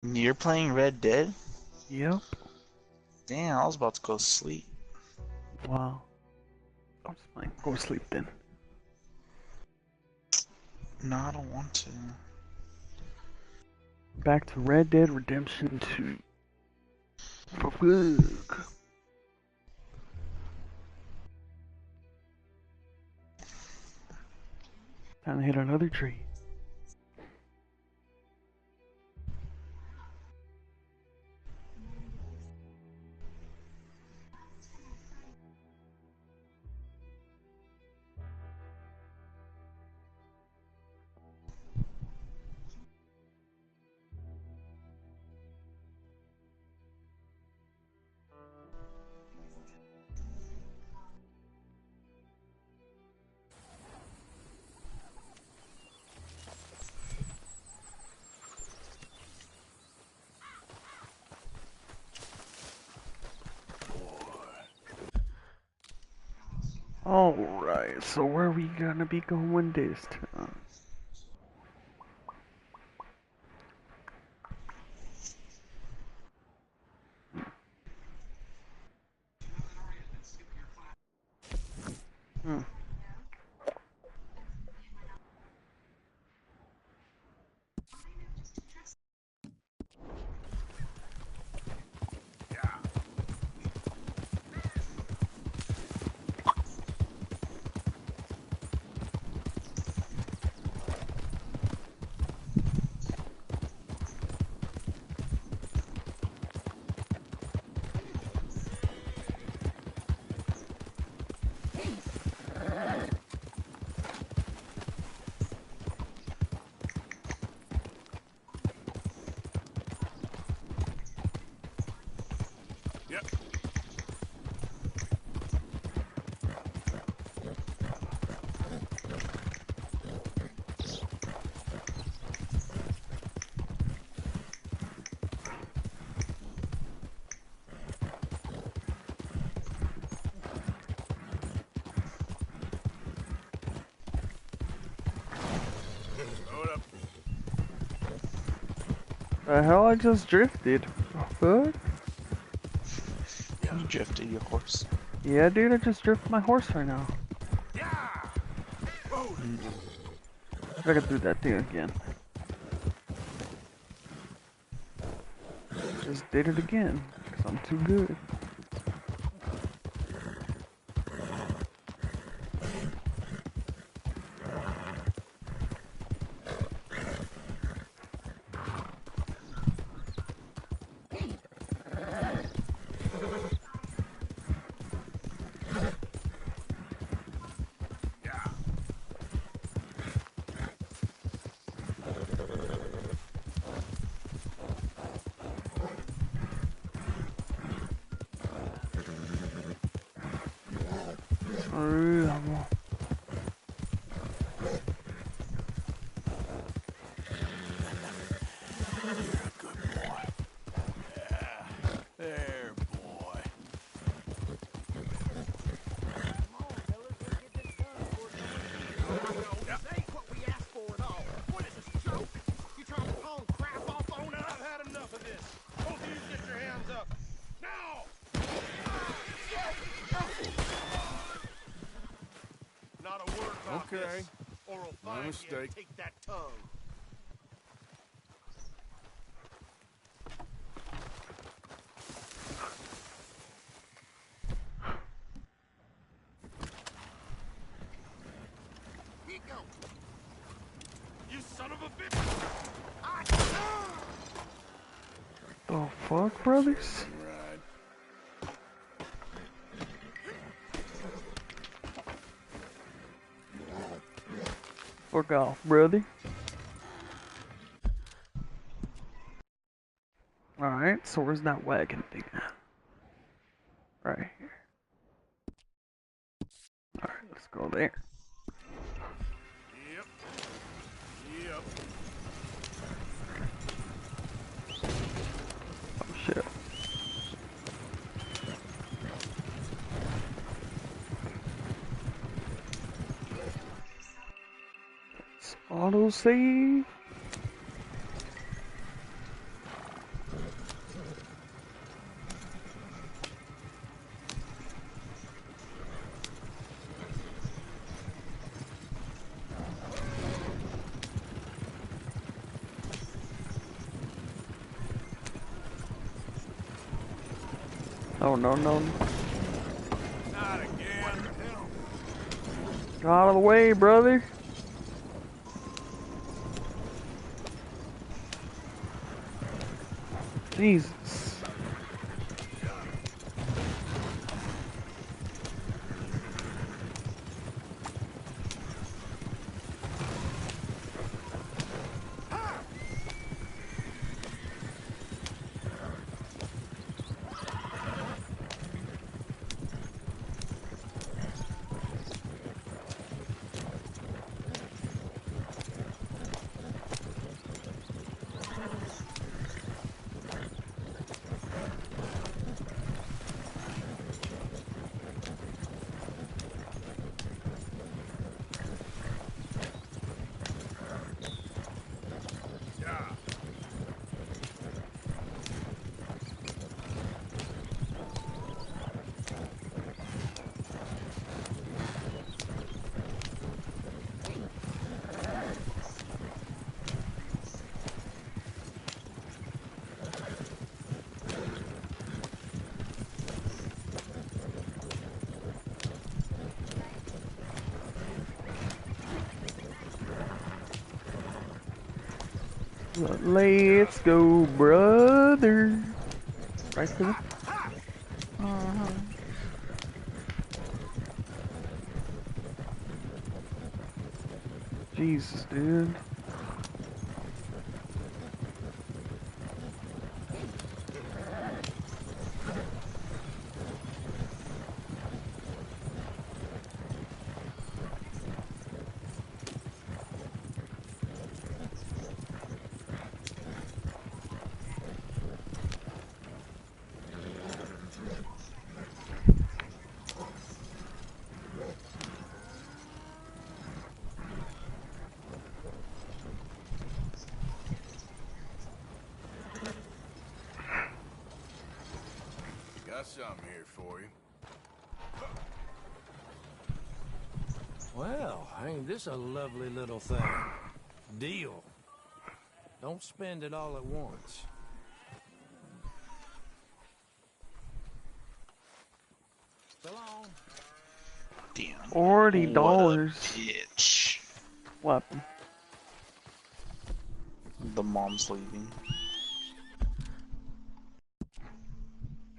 You're playing Red Dead? Yep. Damn, I was about to go to sleep. Wow. I'm just fine. Go to sleep then. No, I don't want to. Back to Red Dead Redemption 2. Fuck. Time to hit another tree. Alright, so where are we gonna be going this time? Hmm. Yep. Load up. The hell, I just drifted. Fuck? Yeah. You drifted your horse. Yeah, dude, I just drifted my horse right now. Yeah. Whoa. I gotta do that thing again. Just did it again, because I'm too good. Yeah. Oh, You're a good boy. Yeah. There, boy. Yeah. This ain't what we asked for at all. What is this, a joke? You trying to pawn crap off on us? I've had enough of this. Both of you get your hands up. Now! Not a word about Okay. this, or we'll My find you mistake. and take that tongue. Here you go. You son of a bitch! the fuck, brothers? Right. Fuck off, brother. Alright, so where's that wagon thing at? Right here. Alright, let's go there. Yep. Yep. Oh shit. Let's auto save. Oh no no! Not again. Get out of the way, brother. Jesus. Yeah. Let's go, brother. Right to the. Jesus, dude. Got something here for you. Well, ain't this a lovely little thing? Deal. Don't spend it all at once. So long. Damn. $40. What a bitch. What? The mom's leaving.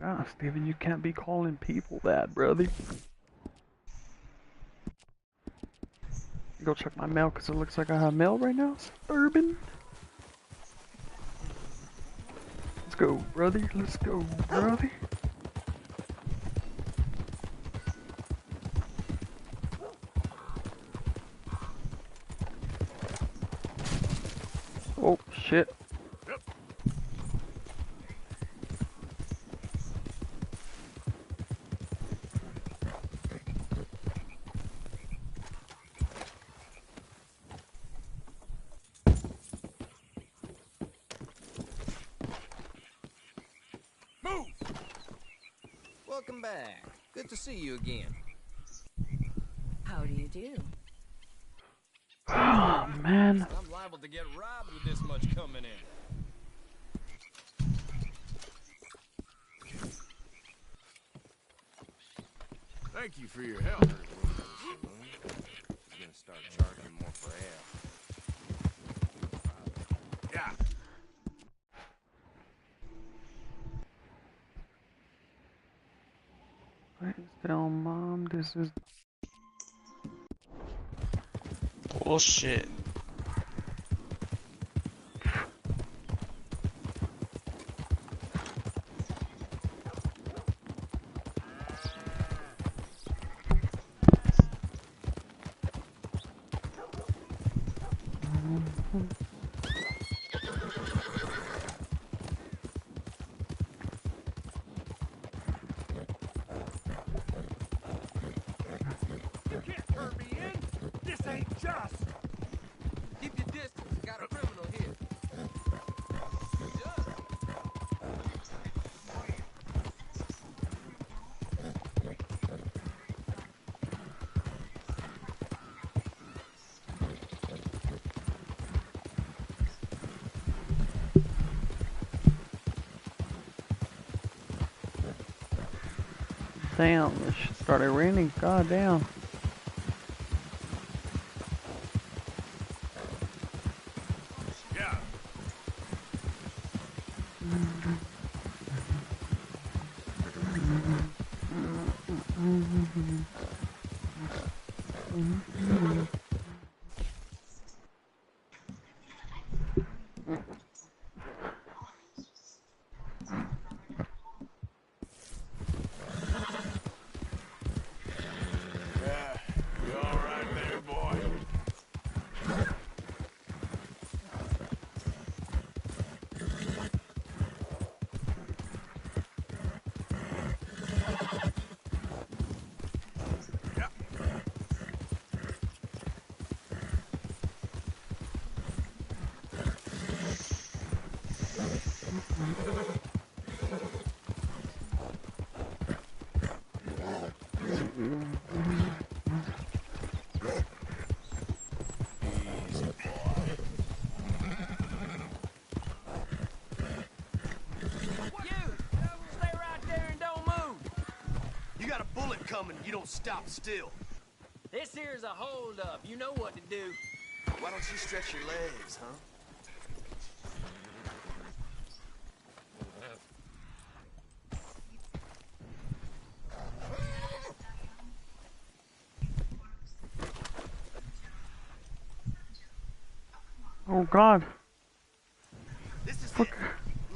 Ah, Steven, you can't be calling people that, brother. Go check my mail because it looks like I have mail right now. Urban. Let's go, brother. Let's go, brother. Oh, shit. Move! Welcome back. Good to see you again. How do you do? Oh, man. I'm liable to get robbed with this much coming in. Thank you for your help. He's gonna start charging more for air. Yeah. Please tell mom this is. Bullshit. You can't turn me in. This ain't just. Damn, this shit started raining. God damn. Yeah. Yeah. You all right there, boy? Yeah. Easy, boy. You! Stay right there and don't move! You got a bullet coming. You don't stop still. This here's a holdup. You know what to do. Why don't you stretch your legs, huh? Oh god. This is Fuck. it.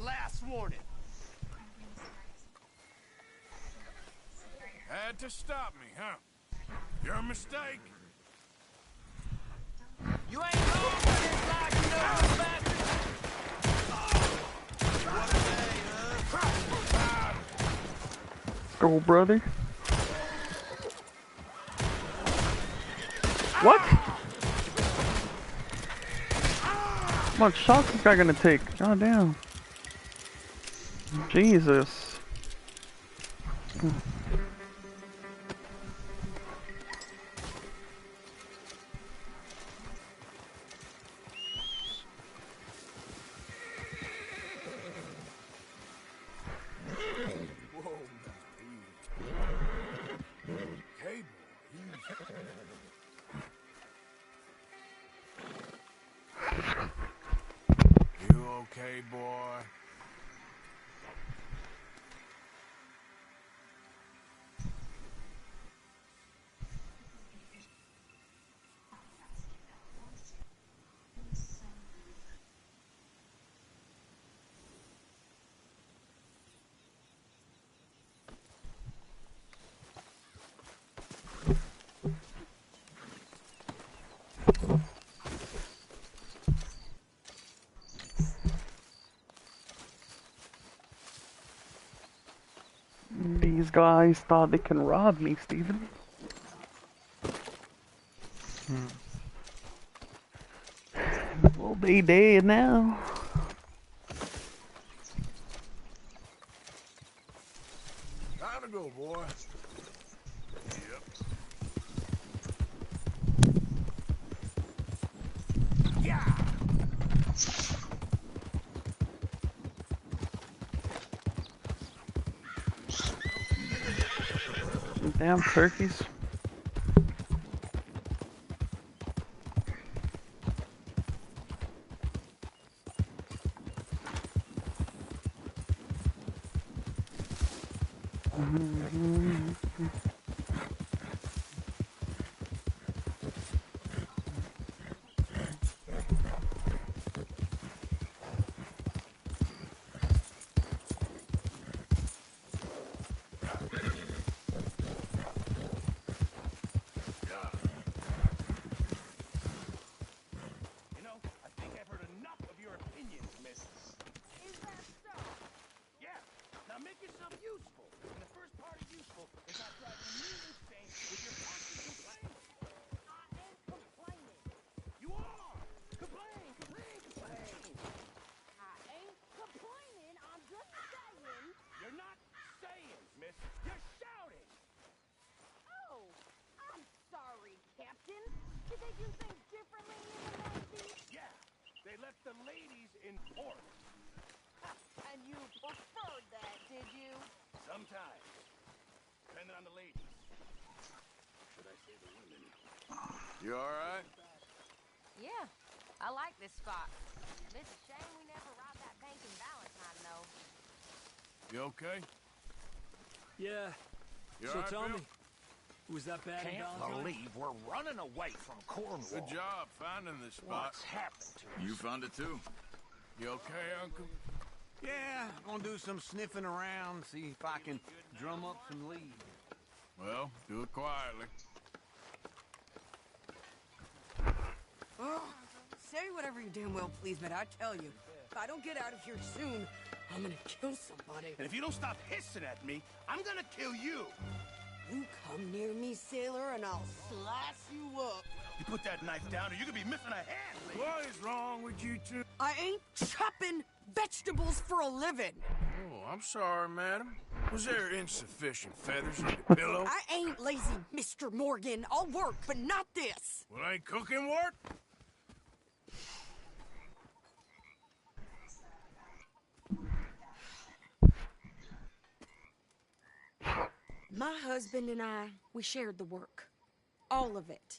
Last warning. Had to stop me, huh? Your mistake. You ain't going for this like you know this bastard! Go, brother. What? How much shots this guy gonna take? God damn. Jesus. Hey, boy. You okay, boy? These guys thought they can rob me, Steven. Well, they dead now. Time to go, boy. Yep. Yeah. Damn turkeys. You know, I think I've heard enough of your opinions, miss. Is that so? Yeah. Now make yourself useful. And the first part of useful is not driving me insane with your constant complaining. I ain't complaining. You are! Complain, complain, complain! I ain't complaining. I'm just saying. You're not saying, miss. You're shouting! Oh, I'm sorry, Captain. Did they do things differently in the Northeast? Yeah, they left the ladies in port. And you preferred that, did you? Sometimes. Depending on You alright? Yeah, I like this spot. It's a shame we never robbed that bank in Valentine, though. You okay? Yeah. You So alright, tell Bill? me, was that bad in Can't Valentine? believe we're running away from Cornwall. Good job finding this spot. What's happened to us? You found it too? You okay, Uncle? Yeah, gonna do some sniffing around, see if I can drum up some leads. Well, do it quietly. Oh, say whatever you damn well please, but I tell you, if I don't get out of here soon, I'm gonna kill somebody. And if you don't stop hissing at me, I'm gonna kill you. You come near me, sailor, and I'll slice you up. You put that knife down or you're gonna be missing a hand. What is wrong with you two? I ain't chopping vegetables for a living. Oh, I'm sorry, madam. Was there insufficient feathers in the pillow? I ain't lazy, Mr. Morgan. I'll work, but not this. Well, ain't cooking work? My husband and I, we shared the work. All of it.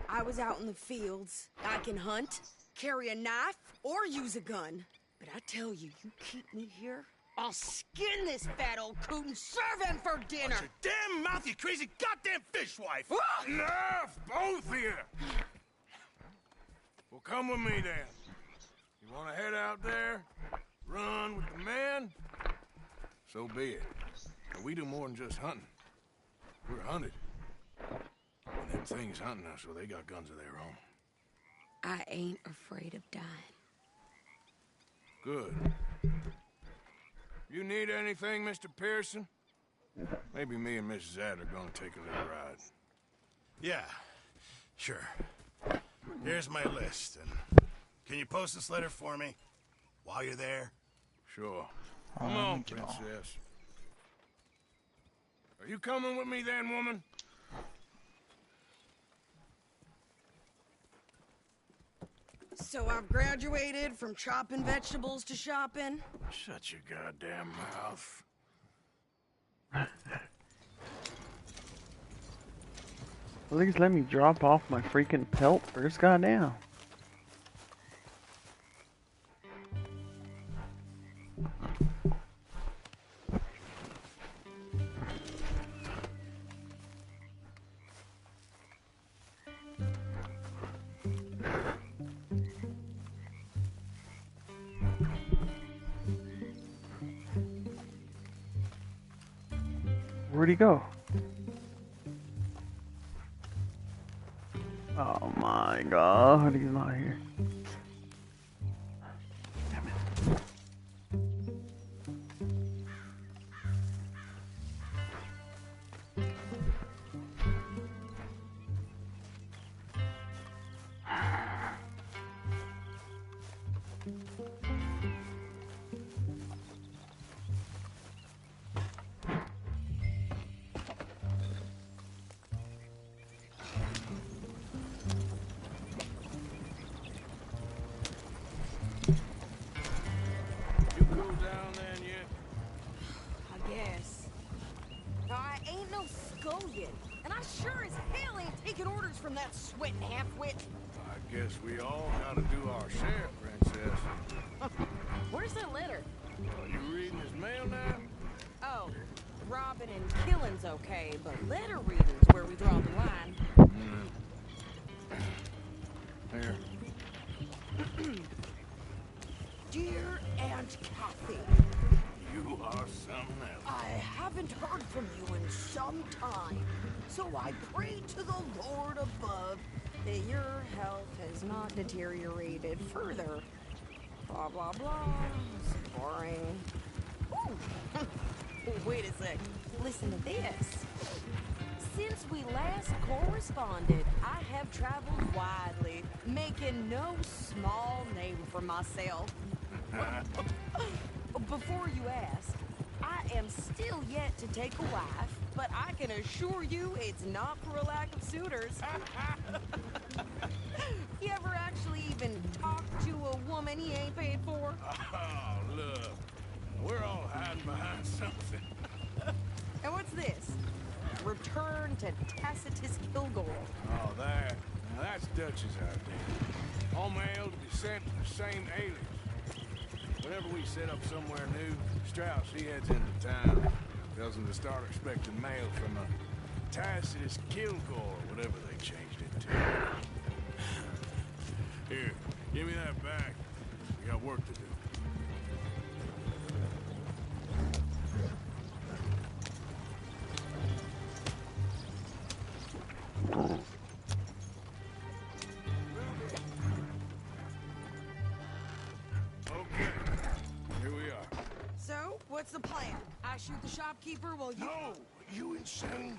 I was out in the fields. I can hunt, carry a knife, or use a gun. But I tell you, you keep me here, I'll skin this fat old coot and serve him for dinner. Watch your damn mouth, you crazy goddamn fishwife. Enough, both of you! Well, come with me then. You want to head out there, run with the men? So be it. But we do more than just hunting. We're hunted. And them things hunting us, so they got guns of their own. I ain't afraid of dying. Good. You need anything, Mr. Pearson? Maybe me and Mrs. Ad are gonna take a little ride. Yeah, sure. Here's my list. And can you post this letter for me while you're there? Sure. Come on, princess. Are you coming with me then, woman? So I've graduated from chopping vegetables to shopping. Shut your goddamn mouth. At least let me drop off my freaking pelt first, goddamn. Where'd he go? Oh my god, he's not here. Damn it. You cool down then yet? I guess. I ain't no scullion, and I sure as hell ain't taking orders from that sweating half-wit. I guess we all gotta do our share, princess. Where's that letter? Are you reading his mail now? Oh, robbing and killing's okay, but letter reading's where we draw the line. Here. Dear Aunt Kathy, You are something else. I haven't heard from you in some time, so I pray to the Lord above that your health has not deteriorated further. Blah, blah, blah. It's boring. Ooh. Wait a sec. Listen to this. Since we last corresponded, I have traveled widely, making no small name for myself. Before you ask, I am still yet to take a wife, but I can assure you it's not for a lack of suitors. You ever actually even talk to a woman he ain't paid for? Oh, look. We're all hiding behind something. And what's this? Return return to Tacitus Kilgore. Oh, that. Now that's Dutch's idea. All mail to be sent to the same alias. Whenever we set up somewhere new, Strauss, he heads into town. Tells them to start expecting mail from a Tacitus Kilgore, whatever they changed it to. Here, give me that back. We got work to do. Okay, here we are. So, what's the plan? I shoot the shopkeeper while you... No! You insane?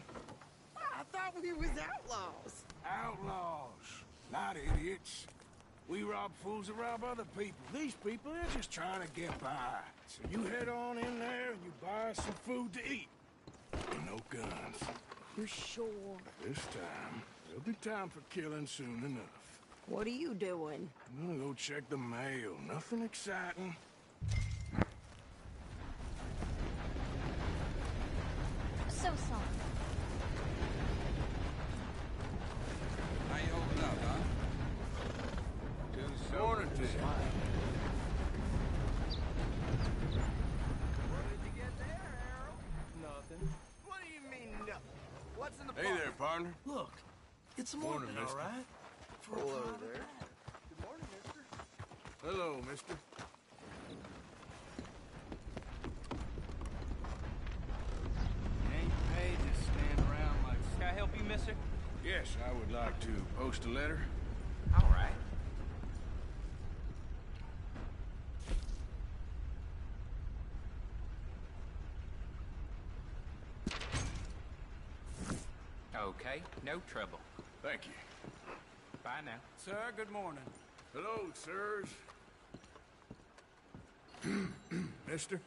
I thought we was outlaws. Outlaws, not idiots. We rob fools that rob other people. These people, they're just trying to get by. So you head on in there and you buy some food to eat. And no guns. You sure? This time, there'll be time for killing soon enough. What are you doing? I'm gonna go check the mail. Nothing exciting. So sorry. How you holding up, huh? Morning to you. What did you get there, Harold? Nothing. What do you mean, nothing? What's in the Hey there, partner. Look, it's Morning, morning, all mister. right? For Hello a private there. drive. Good morning, mister. Hello, mister. You ain't paid to stand around like... Can I help you, mister? Yes, I would like to post a letter. All right. Okay, no trouble. Thank you. Bye now. Sir, good morning. Hello, sirs. Mister?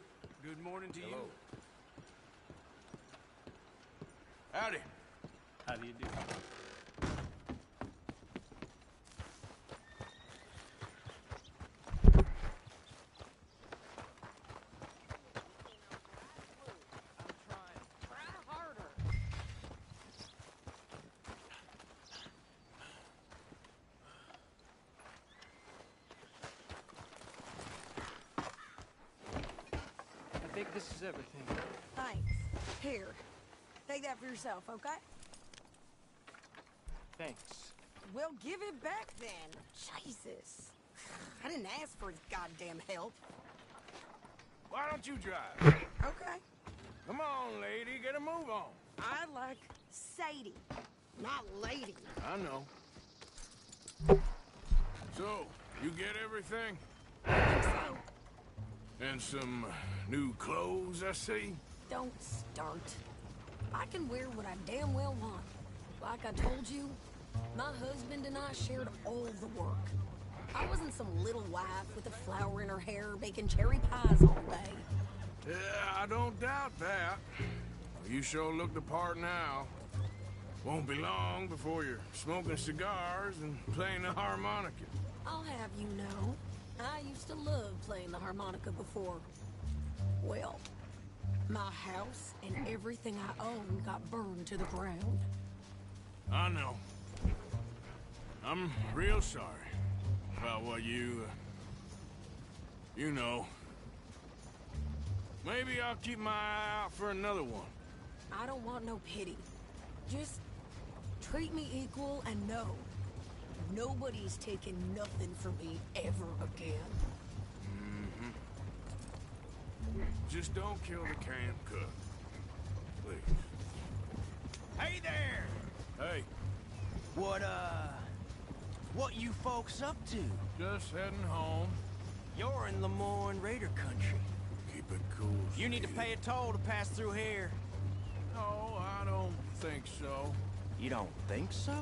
Good morning to Hello. Howdy. How do you do? Try harder. I think this is everything. Thanks. Here. Take that for yourself, okay? Thanks. Well, give it back then. Jesus. I didn't ask for his goddamn help. Why don't you drive? Okay. Come on, lady, get a move on. I like Sadie, not lady. I know. So, you get everything? I think so. And some new clothes, I see? Don't start. I can wear what I damn well want. Like I told you, my husband and I shared all the work. I wasn't some little wife with a flower in her hair baking cherry pies all day. Yeah, I don't doubt that. You sure look the part now. Won't be long before you're smoking cigars and playing the harmonica. I'll have you know, I used to love playing the harmonica before. Well, my house and everything I own got burned to the ground. I know. I'm real sorry about what you know. Maybe I'll keep my eye out for another one. I don't want no pity. Just treat me equal and know nobody's taking nothing from me ever again. Just don't kill the camp cook. Please. Hey there! Hey, What you folks up to? just heading home. You're in Lemoyne Raider country. Keep it cool. You need to Steve. pay a toll to pass through here. No, I don't think so. You don't think so?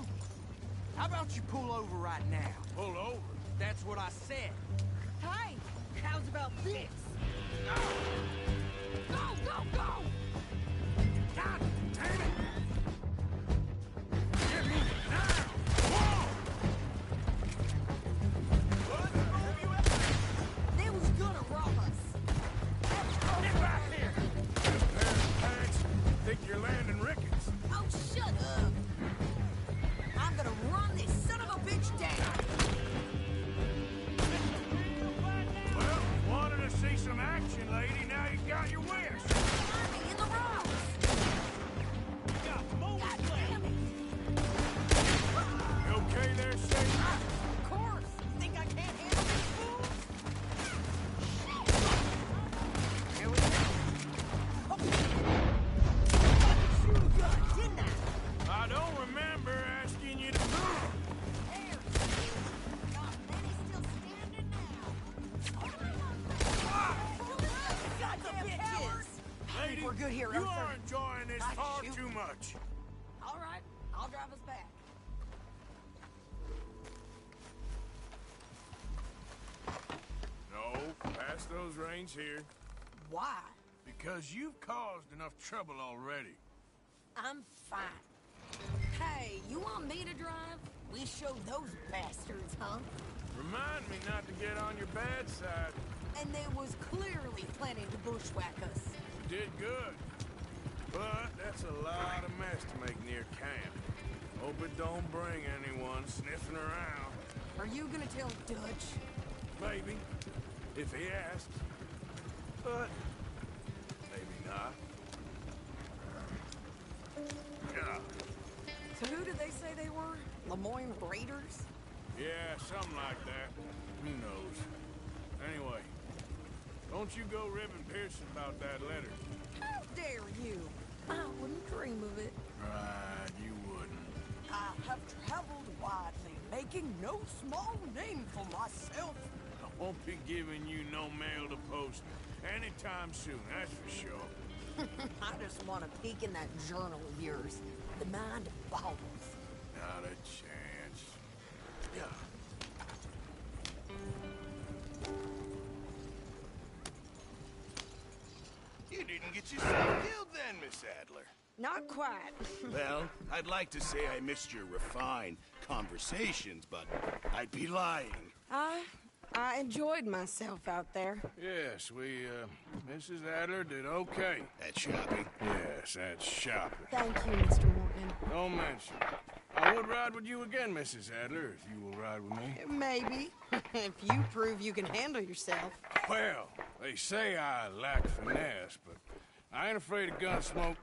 How about you pull over right now? Pull over. That's what I said. Hey, how's about this? Go! Go, go, go! God damn it! Get me now! Whoa! They was gonna rob us. Get back here! You pair of pants. Think you're landing Ricketts. Oh, shut bitches! Lady, We're good here, you Arthur. are enjoying this I far shoot. too much. All right, I'll drive us back. No, pass those reins here. Why? Because you've caused enough trouble already. I'm fine. Hey, you want me to drive? We showed those bastards, huh? Remind me not to get on your bad side. And they was clearly planning to bushwhack us. You did good. But that's a lot of mess to make near camp. Hope it don't bring anyone sniffing around. Are you gonna tell Dutch? Maybe, if he asks. But maybe not. Yeah. So who did they say they were? Lemoyne Raiders? Yeah, something like that. Who knows? Anyway, don't you go ribbing Pearson about that letter. How dare you? I wouldn't dream of it. Right, you wouldn't. I have traveled widely, making no small name for myself. I won't be giving you no mail to post anytime soon, that's for sure. I just want to peek in that journal of yours. The mind boggles. Not a chance. Yeah. You didn't get yourself killed then, Miss Adler. Not quite. Well, I'd like to say I missed your refined conversations, but I'd be lying. I enjoyed myself out there. Yes, Mrs. Adler did okay. At shopping? Yes, that's shopping. Thank you, Mr. Morgan. Don't mention it. I would ride with you again, Mrs. Adler, if you will ride with me. Maybe. If you prove you can handle yourself. Well, they say I lack finesse, but I ain't afraid of gun smoke.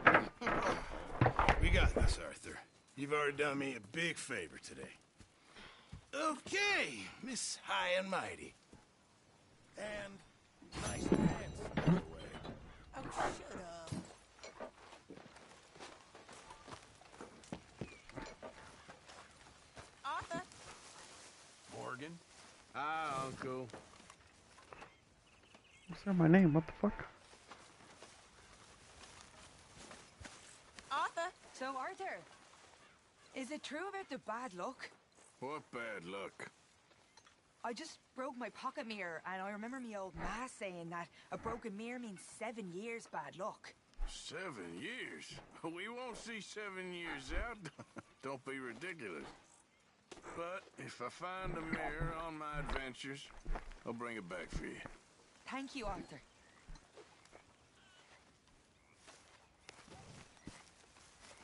We got this, Arthur. You've already done me a big favor today. Okay, Miss High and Mighty. And nice pants, by the way. Oh, shut up. Arthur? Morgan? Hi, Uncle. What's that my name? What the fuck? Arthur? So, Arthur, is it true about the bad luck? What bad luck? I just broke my pocket mirror, and I remember me old ma saying that a broken mirror means 7 years bad luck. 7 years? We won't see 7 years out. Don't be ridiculous. But if I find a mirror on my adventures, I'll bring it back for you. Thank you, Arthur.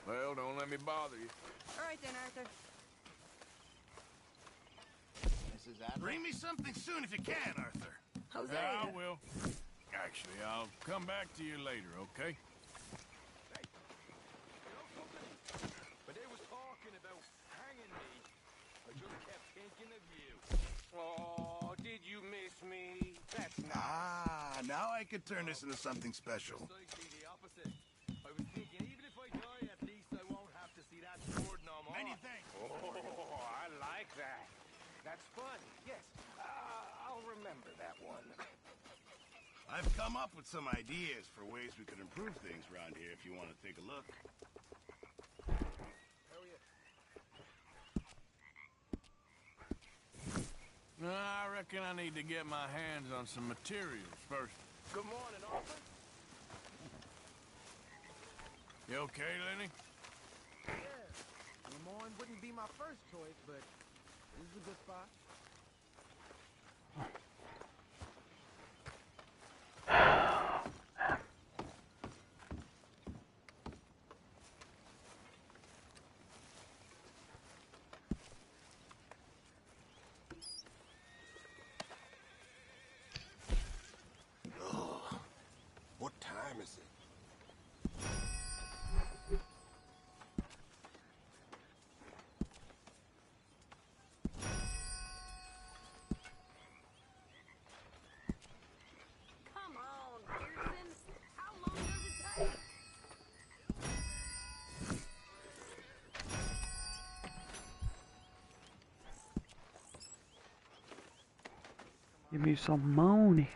Well, don't let me bother you. All right then, Arthur. Mrs. Adler? Bring me something soon if you can, Arthur. Jose. Yeah, I will. Actually, I'll come back to you later, okay? But they was talking about hanging me. I just kept thinking of you. Oh, did you miss me? That's not Ah, now I could turn this into something special. precisely the opposite. I was thinking, even if I die, at least I won't have to see that sword no more. Many thanks. Oh, I like that. That's fun. Yes, I'll remember that one. I've come up with some ideas for ways we could improve things around here if you want to take a look. I reckon I need to get my hands on some materials first. Good morning, Arthur. You okay, Lenny? Yeah. Lemoyne wouldn't be my first choice, but this is a good spot. What time is it? Come on, Pearson. How long does it take? Give me some money.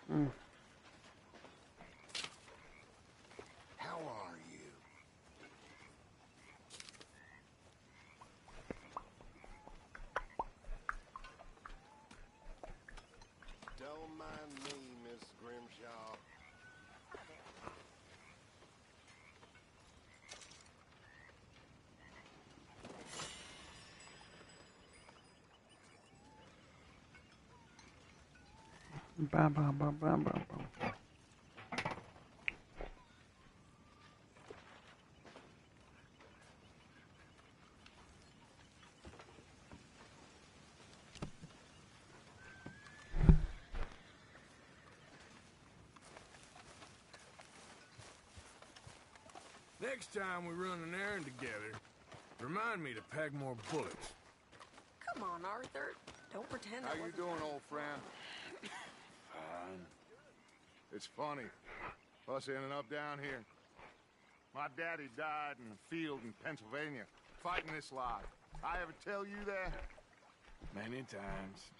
How are you? Don't mind me, Miss Grimshaw. Bam, bam, bam, bam, bam, bam. Next time we run an errand together, remind me to pack more bullets. Come on, Arthur. Don't pretend How that you wasn't doing, my old friend? Fine. It's funny, us ending up down here. My daddy died in a field in Pennsylvania, fighting this lot. I ever tell you that? Many times.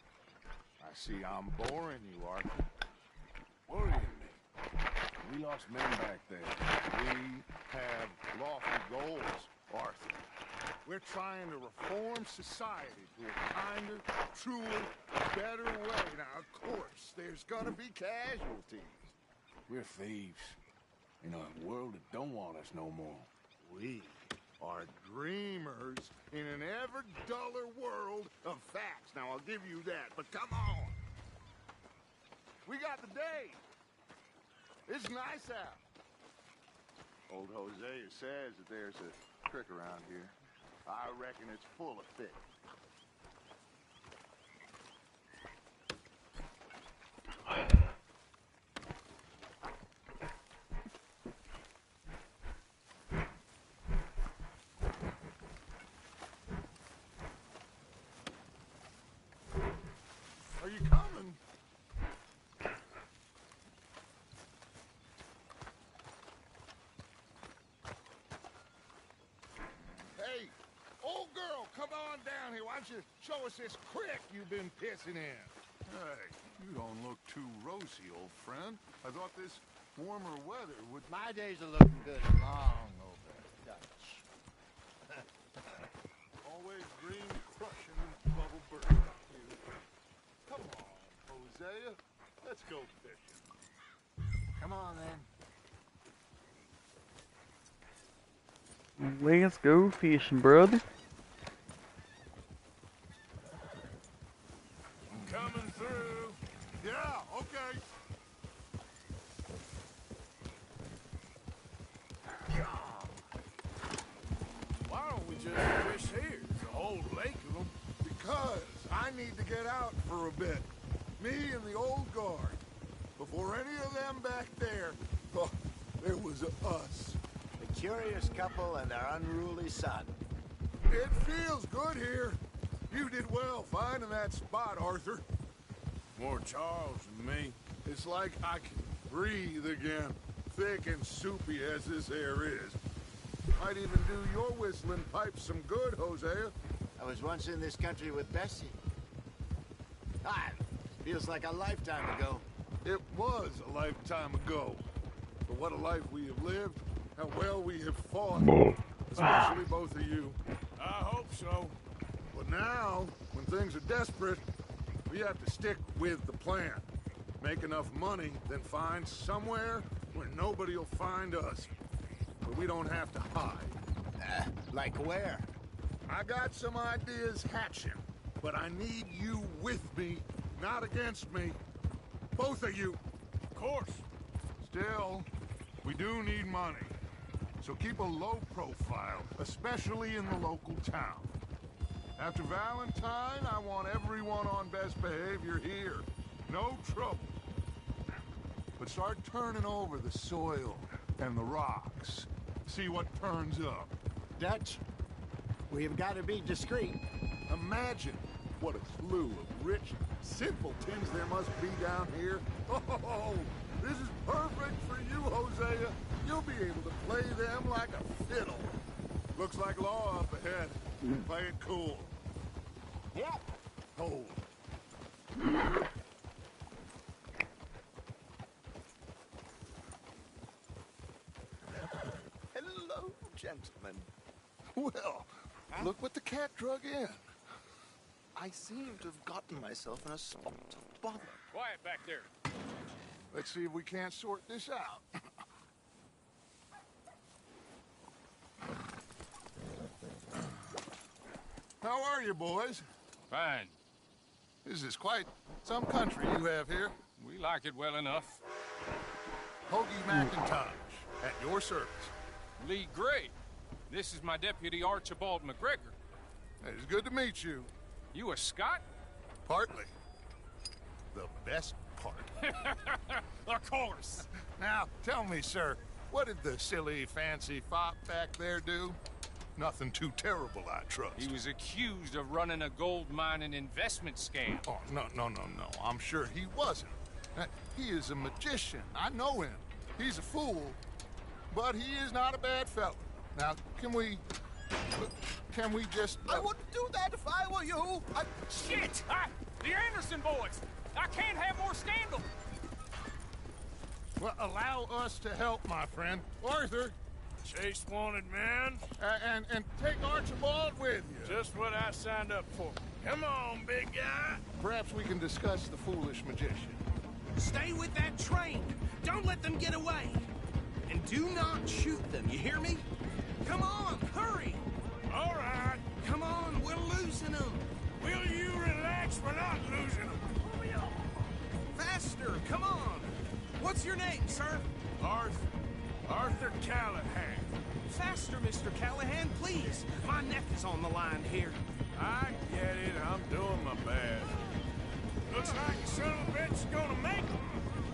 I see I'm boring you, Arthur. Worrying me. We lost men back there. We have lofty goals, Arthur. We're trying to reform society to a kinder, truer, better way. Now, of course, there's gonna be casualties. We're thieves in a world that don't want us no more. We are dreamers in an ever duller world of facts. Now, I'll give you that, but come on. We got the day. It's nice out. Old Hosea says that there's a trick around here. I reckon it's full of fish. Are you coming? Hey, old girl, come on down here. Why don't you show us this creek you've been pissing in? Hey, you don't look too rosy, old friend. I thought this warmer weather would... My days are looking good long over Dutch. Always green crushing bubble burst. Come on, Hosea. Let's go fishing. Come on, then. Let's go fishing, brother. I'm coming through. Yeah, okay. Why don't we just fish here? There's a whole lake of them. Because I need to get out for a bit. Me and the old guard. Before any of them back there, oh, there was us. A curious couple and their unruly son. It feels good here. You did well finding that spot, Arthur. More Charles than me. It's like I can breathe again. Thick and soupy as this air is. Might even do your whistling pipes some good, Hosea. I was once in this country with Bessie. Ah, feels like a lifetime ago. It was a lifetime ago. But what a life we have lived. How well we have fought. Especially both of you. I hope so. But now, when things are desperate, we have to stick with the plan. Make enough money, then find somewhere where nobody will find us. Where we don't have to hide. Like where? I got some ideas hatching, but I need you with me, not against me. Both of you. Of course. Still, we do need money. So keep a low profile, especially in the local town. After Valentine, I want everyone on best behavior here. No trouble. But start turning over the soil and the rocks. See what turns up. Dutch, we've got to be discreet. Imagine what a slew of rich simpletons there must be down here. Oh, this is perfect for you, Hosea. You'll be able to play them like a fiddle. Looks like law up ahead. Play it cool. Yep. Hold. gentlemen. Well, look what the cat drug in. I seem to have gotten myself in a spot of bother. Quiet back there. Let's see if we can't sort this out. How are you, boys? Fine. This is quite some country you have here. We like it well enough. Hoagie McIntosh, at your service. Lee Gray. This is my deputy Archibald McGregor. It's good to meet you. You a Scot? Partly. The best part. Of course. Now, tell me, sir, what did the silly, fancy fop back there do? Nothing too terrible, I trust. He was accused of running a gold mine and investment scam. Oh, no. I'm sure he wasn't. He is a magician. I know him. He's a fool, but he is not a bad fellow. Now, can we just... I wouldn't do that if I were you. Shit! The Anderson boys! I can't have more scandal! Well, allow us to help, my friend. Arthur! Chase wanted man. And take Archibald with you. Just what I signed up for. Come on, big guy. Perhaps we can discuss the foolish magician. Stay with that train. Don't let them get away. And do not shoot them, you hear me? Come on, hurry. All right. Come on, we're losing them. Will you relax? We're not losing them. Faster, come on. What's your name, sir? Arthur Callahan. Faster, Mr. Callahan, please. My neck is on the line here. I get it. I'm doing my best. Looks like you son of a bitch is gonna make it.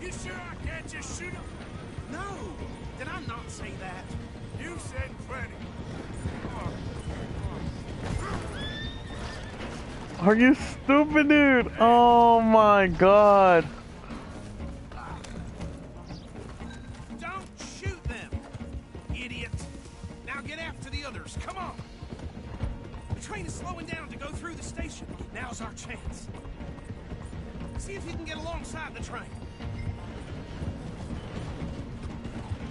You sure I can't just shoot him? No. Did I not say that? You said plenty. Are you stupid, dude? Oh my god. Don't shoot them, idiot. Now get after the others. Come on. The train is slowing down to go through the station. Now's our chance. See if you can get alongside the train.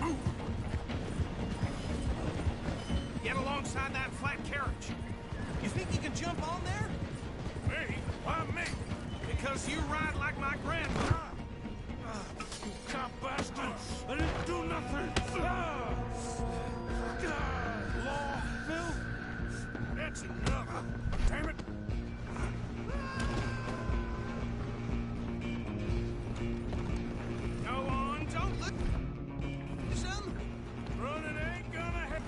Move. Get alongside that flat carriage. You think you can jump on there? Me? Why me? Because you ride like my grandfather. You cop bastard! I didn't do nothing! Law, Phil? That's enough! Damn it! Go on, don't look. Some running ain't gonna happen.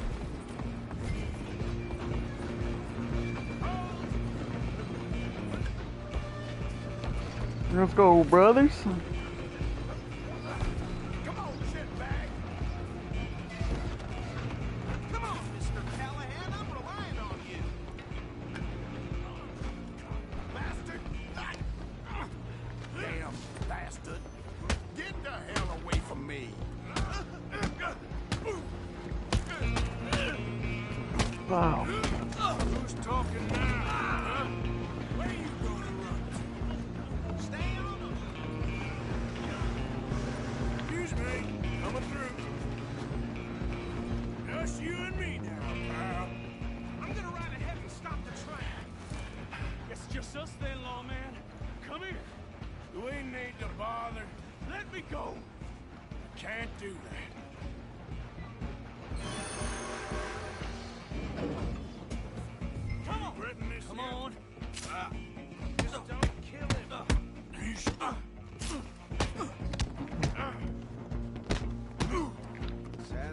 Let's go, brothers. Come on, shitbag! Come on, Mr. Callahan, I'm relying on you. Bastard! Damn bastard. Get the hell away from me. Wow. Who's talking now? Huh? Where you gonna run? Stay on them. Excuse me, coming through. Just you and me now, pal. I'm gonna ride ahead and stop the train. It's just us then, lawman. Come here. We need to bother. Let me go. Can't do that. Come on. Come on. Just don't kill him.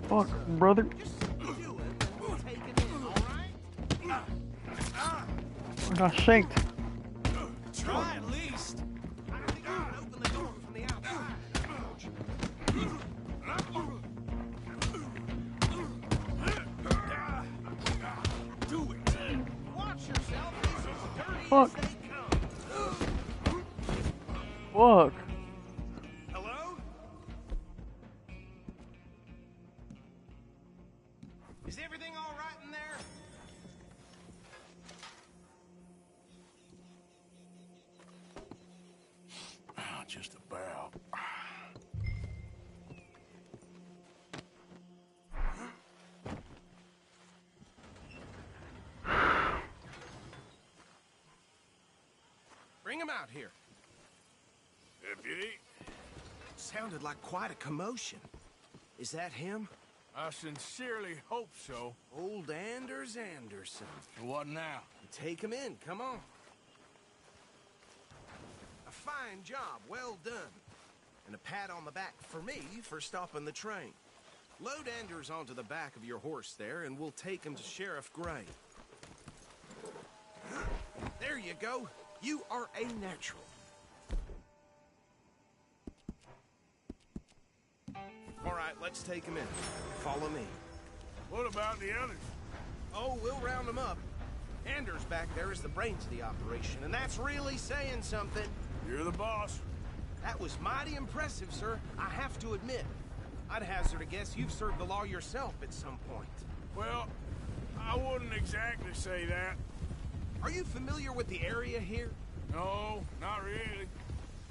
Fuck, brother. Just do it and we'll take it in, all right? I got shanked. Try at least. I don't think you can open the door from the outside. Do it. Watch yourself. He's as dirty Fuck. as they come. Fuck. Hello? Is everything all right in there? Just about. Bring him out here. Deputy, Sounded like quite a commotion. Is that him? I sincerely hope so. Old Anders Anderson. What now? Take him in, come on. A fine job, well done. And a pat on the back for me for stopping the train. Load Anders onto the back of your horse there, and we'll take him to Sheriff Gray. There you go. You are a natural. All right, let's take him in. Follow me. What about the others? Oh, we'll round them up. Anders back there is the brains of the operation, and that's really saying something. You're the boss. That was mighty impressive, sir. I have to admit. I'd hazard a guess you've served the law yourself at some point. Well, I wouldn't exactly say that. Are you familiar with the area here? No, not really.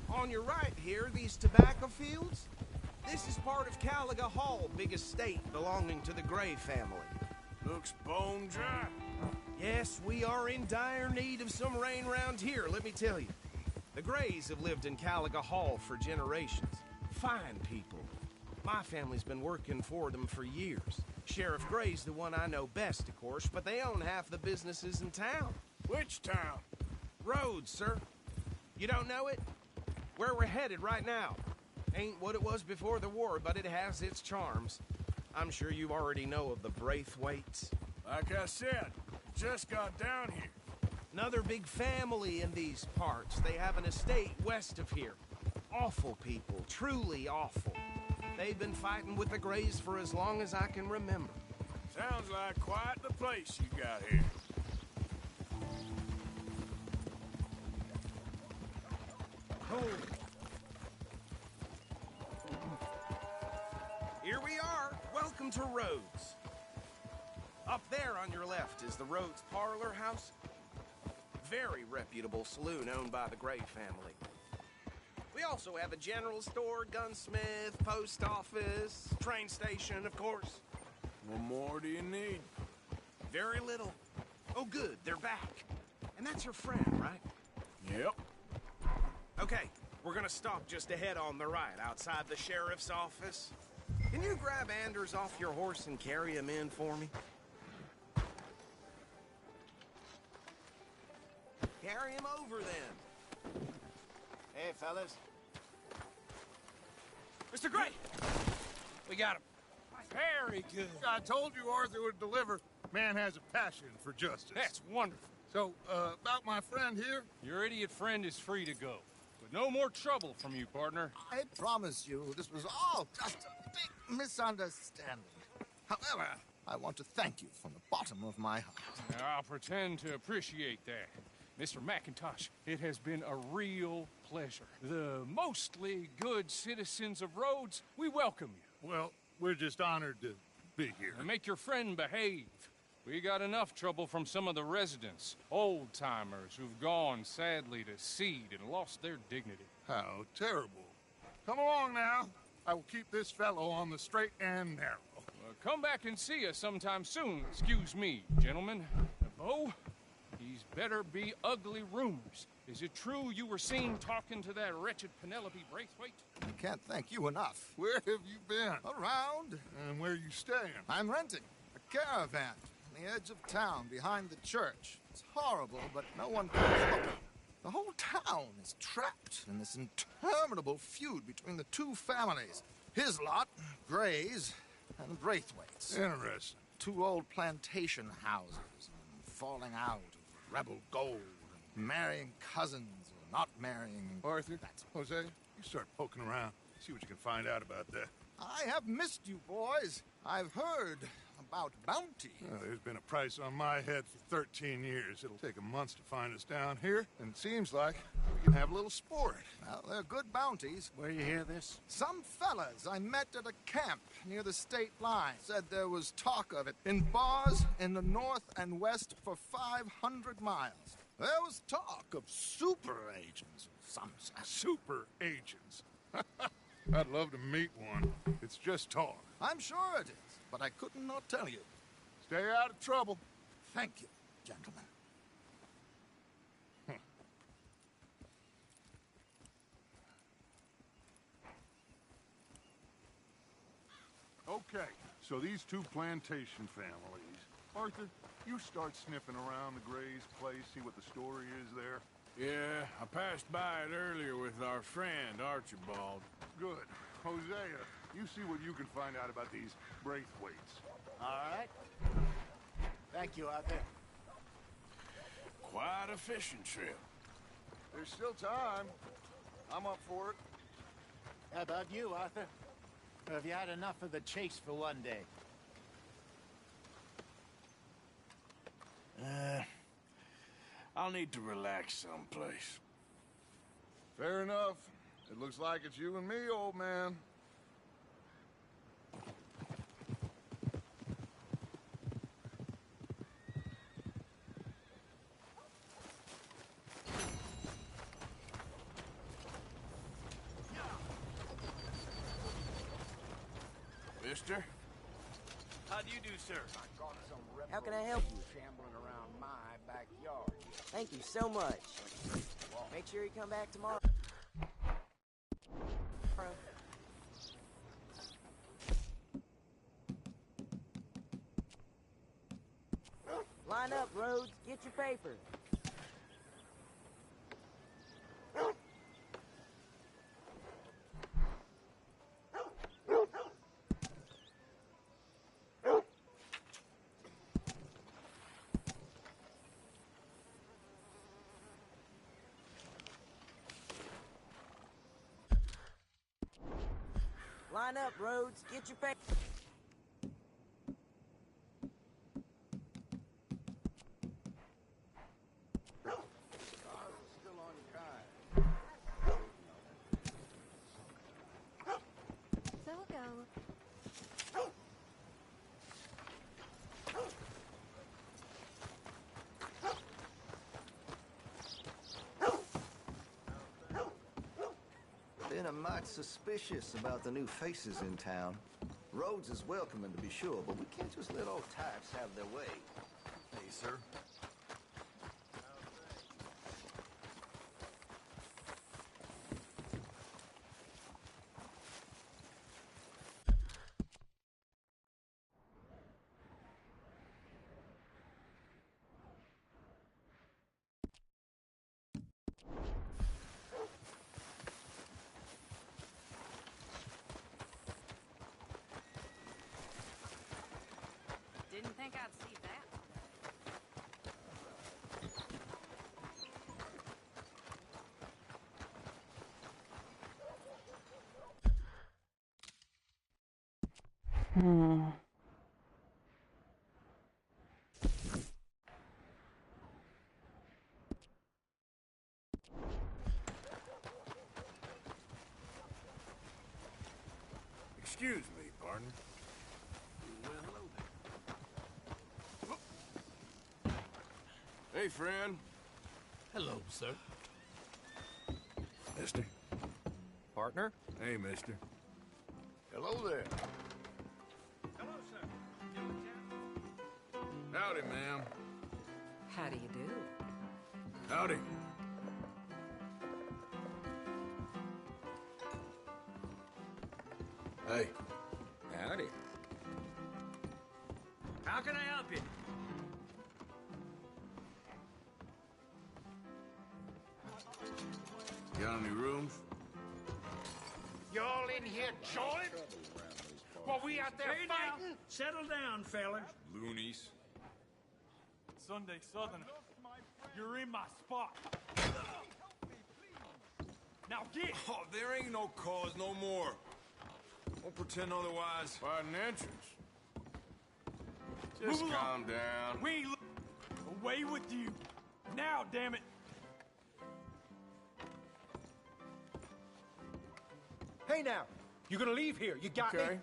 On your right here, these tobacco fields? This is part of Caliga Hall, big estate belonging to the Gray family. Looks bone dry. Yes, we are in dire need of some rain round here, let me tell you. The Grays have lived in Caliga Hall for generations. Fine people. My family's been working for them for years. Sheriff Gray's the one I know best, of course, but they own half the businesses in town. Which town? Rhodes, sir. You don't know it? Where we're headed right now. Ain't what it was before the war, but it has its charms. I'm sure you already know of the Braithwaites. Like I said, just got down here. Another big family in these parts. They have an estate west of here. Awful people, truly awful. They've been fighting with the Grays for as long as I can remember. Sounds like quite the place you got here. Oh. Here we are. Welcome to Rhodes. Up there on your left is the Rhodes Parlor House. Very reputable saloon owned by the Gray family. We also have a general store, gunsmith, post office, train station, of course. What more do you need? Very little. Oh, good, they're back. And that's your friend, right? Yep. Okay, we're gonna stop just ahead on the right, outside the sheriff's office. Can you grab Anders off your horse and carry him in for me? Carry him over, then. Hey, fellas. Mr. Gray! We got him. Very good. I told you Arthur would deliver. Man has a passion for justice. That's wonderful. So, about my friend here? Your idiot friend is free to go. But no more trouble from you, partner. I promise you, this was all just a big misunderstanding. However, I want to thank you from the bottom of my heart. I'll pretend to appreciate that. Mr. McIntosh, it has been a real pleasure. The mostly good citizens of Rhodes, we welcome you. Well, we're just honored to be here. And make your friend behave. We got enough trouble from some of the residents, old-timers who've gone, sadly, to seed and lost their dignity. How terrible. Come along now. I will keep this fellow on the straight and narrow. Come back and see us sometime soon. Excuse me, gentlemen. Bo, these better be ugly rumors. Is it true you were seen talking to that wretched Penelope Braithwaite? I can't thank you enough. Where have you been? Around. And where are you staying? I'm renting a caravan on the edge of town behind the church. It's horrible, but no one comes looking. The whole town is trapped in this interminable feud between the two families. His lot, Gray's, and Braithwaite's. Interesting. Two old plantation houses, falling out of rebel gold, and marrying cousins or not marrying. Arthur, Jose, you start poking around. See what you can find out about that. I have missed you, boys. I've heard about bounty. Well, there's been a price on my head for 13 years. It'll take a month to find us down here, and it seems like we can have a little sport. Well, they're good bounties. Where you hear this? Some fellas I met at a camp near the state line said there was talk of it in bars in the north and west for 500 miles. There was talk of super agents of some sort. Super agents. I'd love to meet one. It's just talk. I'm sure it is, but I could not tell you. Stay out of trouble. Thank you, gentlemen. Okay, so these two plantation families. Arthur, you start sniffing around the Gray's place, see what the story is there. Yeah, I passed by it earlier with our friend, Archibald. Good. Hosea, you see what you can find out about these Braithwaites. All right. Thank you, Arthur. Quite a fishing trip. There's still time. I'm up for it. How about you, Arthur? Or have you had enough of the chase for one day? I'll need to relax someplace. Fair enough. It looks like it's you and me, old man. Mister? How do you do, sir? How can I help you? Shambling around my backyard. Thank you so much. Make sure you come back tomorrow. Line up, Rhodes. Get your paper. Line up, Rhodes. Get your paper. So go. Been a mite suspicious about the new faces in town. Rhodes is welcoming, to be sure, but we can't just let old types have their way. Hey, sir. Didn't think I'd see that. Excuse me, partner. Hey, friend. Hello, sir. Mister. Partner? Hey, mister. Hello there. Hello, sir. Howdy, ma'am. How do you do? Howdy. Hey. Howdy. How can I help you? Got any rooms? You all in here joined? While we out there Hey, now. fighting? Settle down, fellas. Loonies. Sunday Southern, you're in my spot. Now get! Oh, there ain't no cause no more. Don't pretend otherwise. Find an entrance. Just Move calm along. down. We ain't away with you. Now, damn it. Hey now, you gonna leave here? You got Okay. me?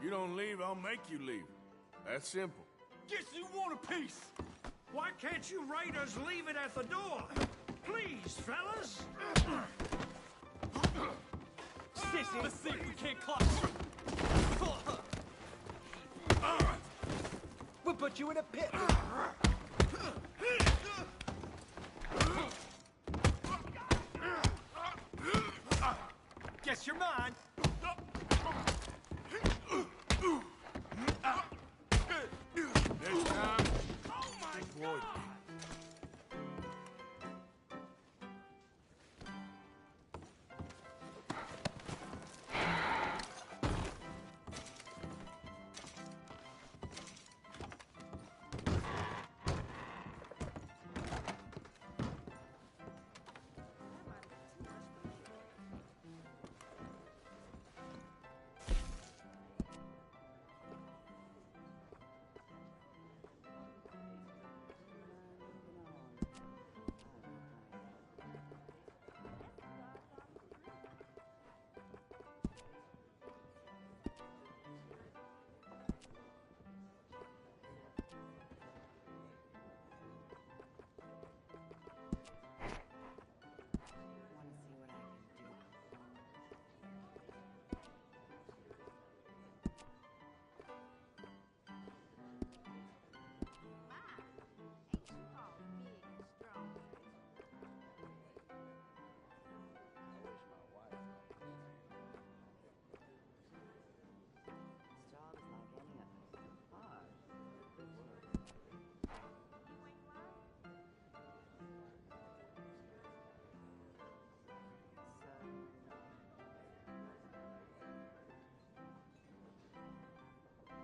You don't leave, I'll make you leave. That's simple. Guess you want a piece. Why can't you raiders leave it at the door? Please, fellas. Sissy, let's see if we can't clutch. We'll put you in a pit. Guess you're mine. Next time, deploy.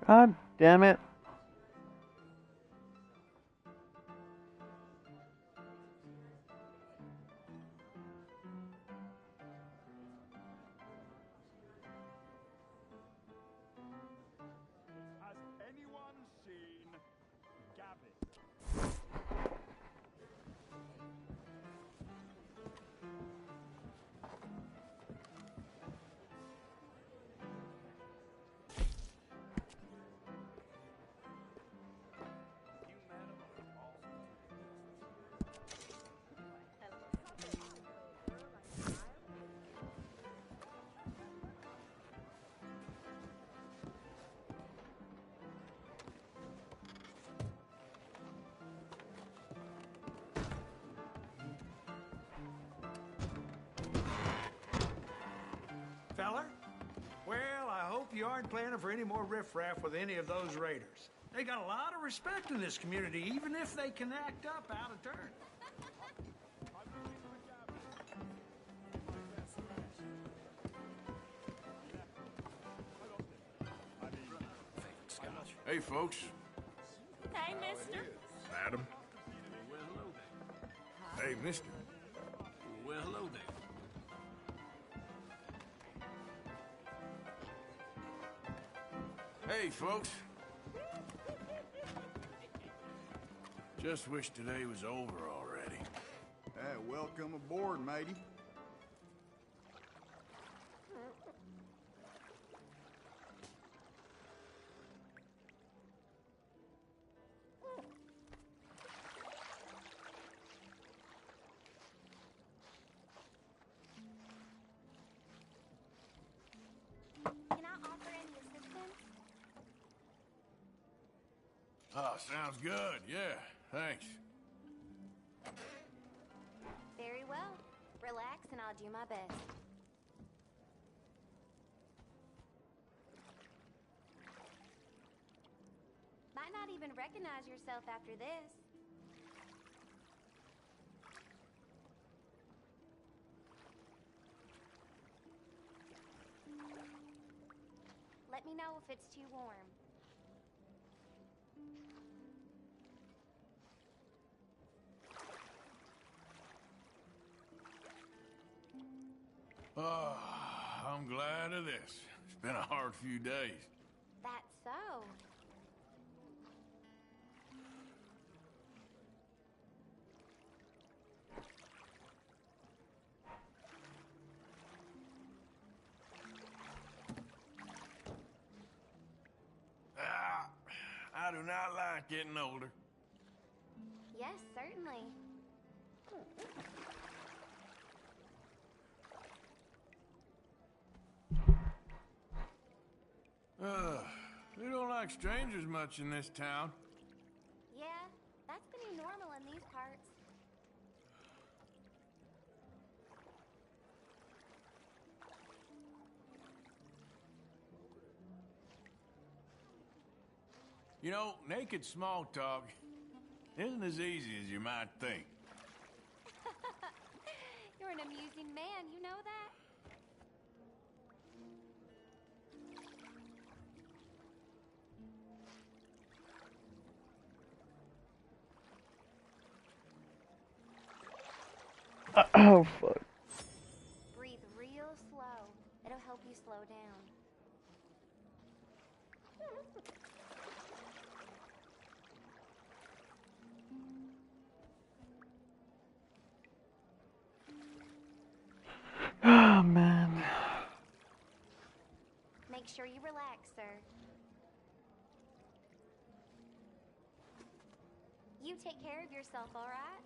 God damn it. Has anyone seen Gavin? Feller? Well, I hope you aren't planning for any more riffraff with any of those raiders. They got a lot of respect in this community, even if they can act up out of turn. Hey, folks. Hey, mister. Madam. Well, hello there. Hey, mister. Well, hello there. Hey, folks. Just wish today was over already. Welcome aboard, matey. Can I offer any assistance? Oh, sounds good. Yeah, thanks. Very well. Relax and I'll do my best. Might not even recognize yourself after this. Let me know if it's too warm. Oh, I'm glad of this. It's been a hard few days. That's so. I do not like getting older. Yes, certainly. We don't like strangers much in this town. Yeah, that's the new normal in these parts. You know, naked small talk isn't as easy as you might think. You're an amusing man, you know that? Oh, fuck. Breathe real slow. It'll help you slow down. Oh, man. Make sure you relax, sir. You take care of yourself, all right?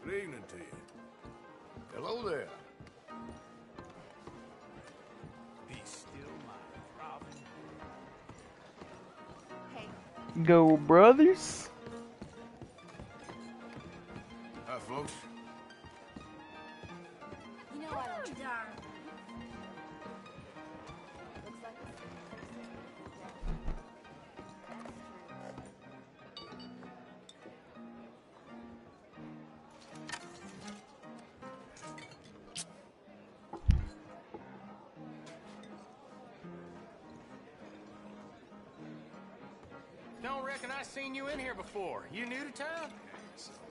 Good evening to you. Hello there. Be still my Robin. Hey. Go, brothers. Hi, folks. You know I don't. Looks like a Don't reckon I seen you in here before. You new to town?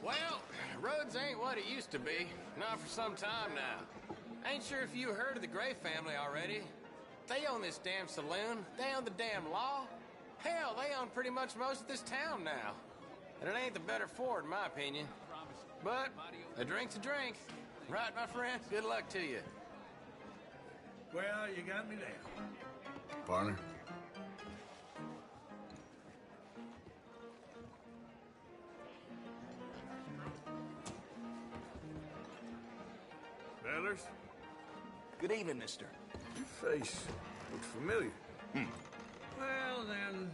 Well, Rhodes ain't what it used to be. Not for some time now. Ain't sure if you heard of the Gray family already. They own this damn saloon. They own the damn law. Hell, they own pretty much most of this town now. And it ain't the better for it, in my opinion. But a drink's a drink. Right, my friend? Good luck to you. Well, you got me there. Partner. Fellers? Good evening, mister. Your face looks familiar. Well, then...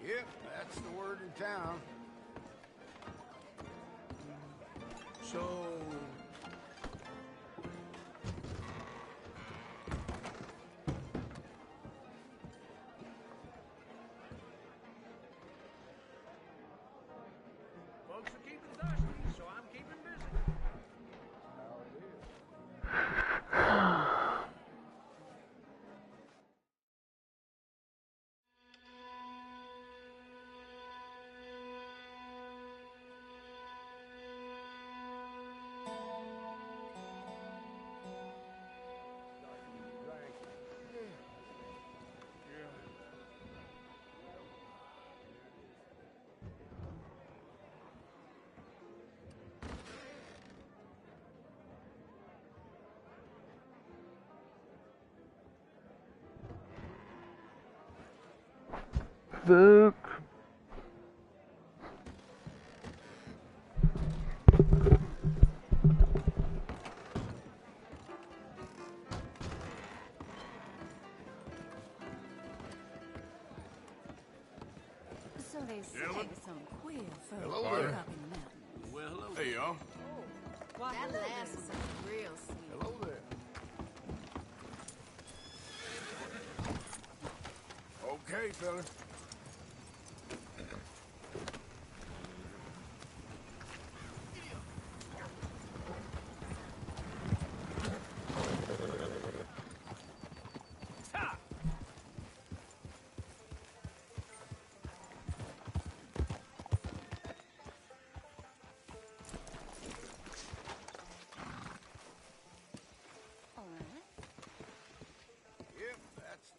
Yep, that's the word in town. So... Folks are keeping thirsty, so I'm keeping busy. Fuck. So they say Gentlemen? some queer folk Hello live there. up in the mountains. Well, hello. Hey, y'all. That last one was real sweet. Hello there. Okay, fella. All right. Yep, that's...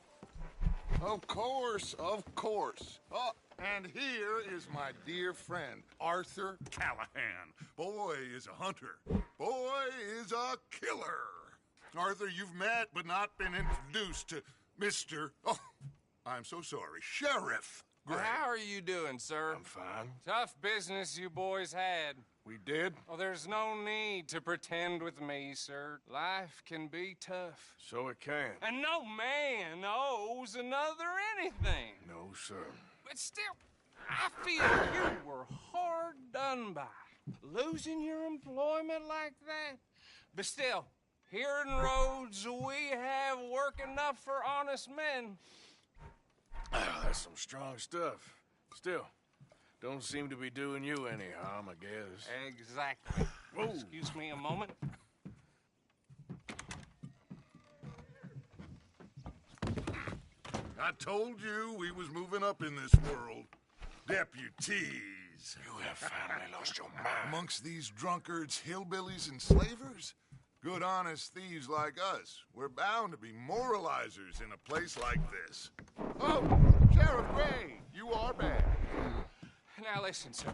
Of course, of course. Oh, and here is my dear friend, Arthur Callahan. Boy is a hunter. Boy is a killer. Arthur, you've met but not been introduced to Mr. Oh, I'm so sorry, Sheriff Gray. How are you doing, sir? I'm fine. Tough business you boys had. We did? Oh, there's no need to pretend with me, sir. Life can be tough. So it can. And no man owes another anything. No, sir. But still, I feel you were hard done by. Losing your employment like that. But still, here in Rhodes, we have work enough for honest men. That's some strong stuff. Still, don't seem to be doing you any harm, I guess. Exactly. Whoa. Excuse me a moment. I told you we was moving up in this world. Deputies. You have finally lost your mind. Amongst these drunkards, hillbillies, and slavers? Good honest thieves like us. We're bound to be moralizers in a place like this. Oh, Sheriff Gray, you are bad. Now listen, sir.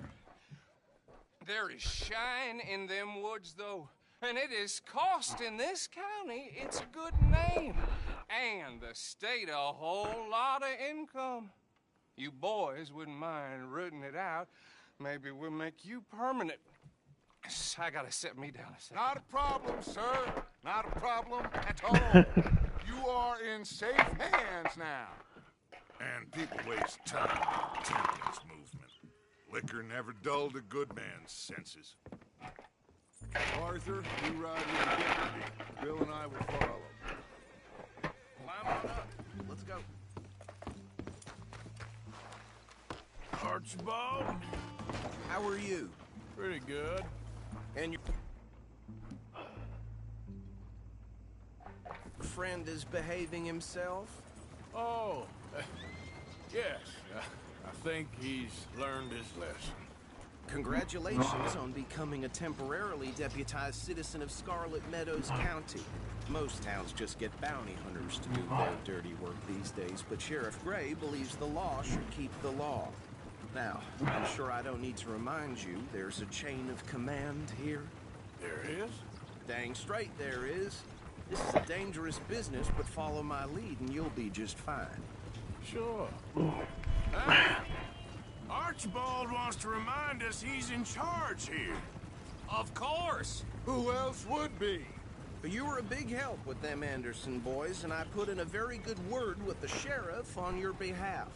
There is shine in them woods, though. And it is costing this county its good name. And the state a whole lot of income. You boys wouldn't mind rooting it out. Maybe we'll make you permanent. I gotta sit me down a second. Not a problem, sir. Not a problem at all. You are in safe hands now. And people waste time attempting this movement. Liquor never dulled a good man's senses. Arthur, you ride with the deputy. Bill and I will follow. Climb on up. Let's go. Archibald, How are you? pretty good. And your friend is behaving himself? Oh, yes. I think he's learned his lesson. Congratulations on becoming a temporarily deputized citizen of Scarlet Meadows County. Most towns just get bounty hunters to do their dirty work these days, but Sheriff Gray believes the law should keep the law. Now, I'm sure I don't need to remind you, there's a chain of command here. There is? Dang straight there is. This is a dangerous business, but follow my lead and you'll be just fine. Sure. Ah, Archibald wants to remind us he's in charge here. Of course! Who else would be? But you were a big help with them Anderson boys, and I put in a very good word with the sheriff on your behalf.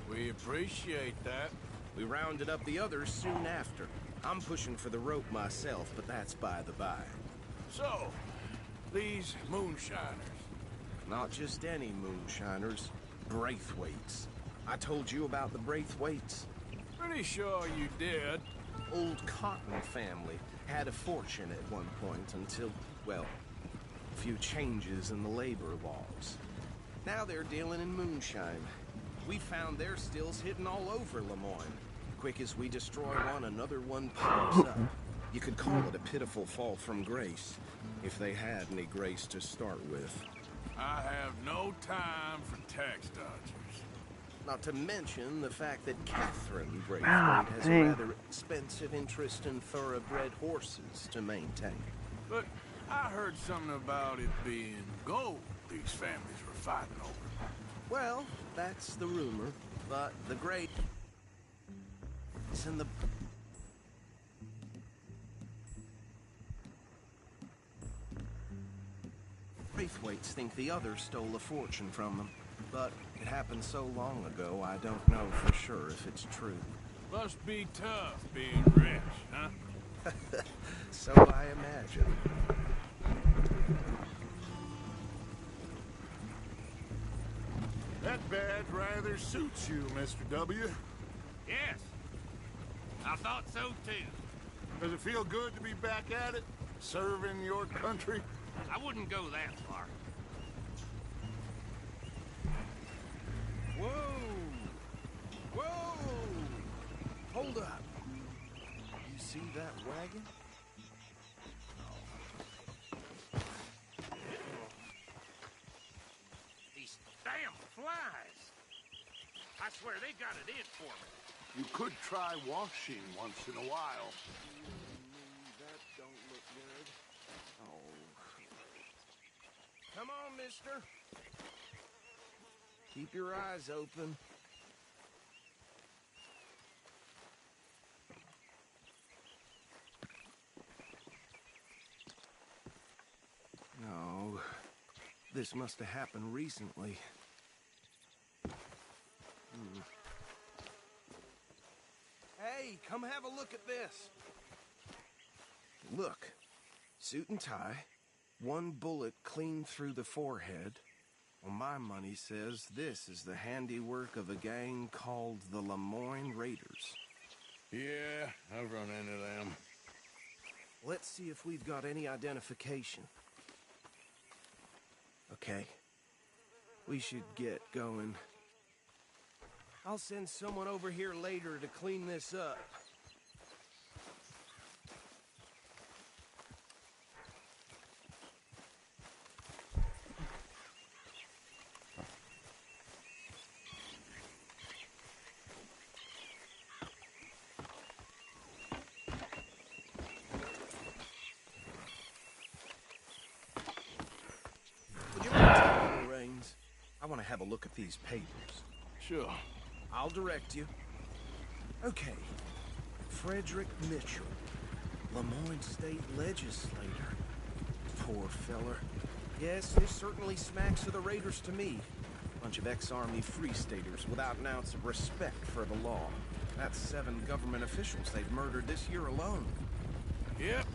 We appreciate that. We rounded up the others soon after. I'm pushing for the rope myself, but that's by the by. So, these moonshiners. Not just any moonshiners. Braithwaites. I told you about the Braithwaites. Pretty sure you did. Old Cotton family had a fortune at one point until, well, a few changes in the labor laws. Now they're dealing in moonshine. We found their stills hidden all over Lemoyne. Quick as we destroy one, another one pops up. You could call it a pitiful fall from grace, if they had any grace to start with. I have no time for tax dodgers. Not to mention the fact that Catherine Braithwaite has a rather expensive interest in thoroughbred horses to maintain. But I heard something about it being gold these families were fighting over. Well, that's the rumor, but the great... It's in the... Braithwaites think the others stole a fortune from them, but it happened so long ago, I don't know for sure if it's true. Must be tough being rich, huh? So I imagine. That badge rather suits you, Mr. W. Yes. I thought so, too. Does it feel good to be back at it? Serving your country? I wouldn't go that far. Whoa! Whoa! Hold up. You see that wagon? These damn flies. I swear they got it in for me. You could try washing once in a while. That don't look good. Oh. Come on, mister. Keep your eyes open. This must have happened recently. Hey, come have a look at this. Look. Suit and tie. One bullet clean through the forehead. Well, my money says this is the handiwork of a gang called the Lemoyne Raiders. Yeah, I've run into them. Let's see if we've got any identification. Okay. We should get going. I'll send someone over here later to clean this up. Would you mind taking the reins? I want to have a look at these papers. Sure. I'll direct you. Okay. Frederick Mitchell, Lemoyne State Legislator. Poor feller. Yes, this certainly smacks of the Raiders to me. Bunch of ex-Army Free Staters without an ounce of respect for the law. That's 7 government officials they've murdered this year alone. Yep.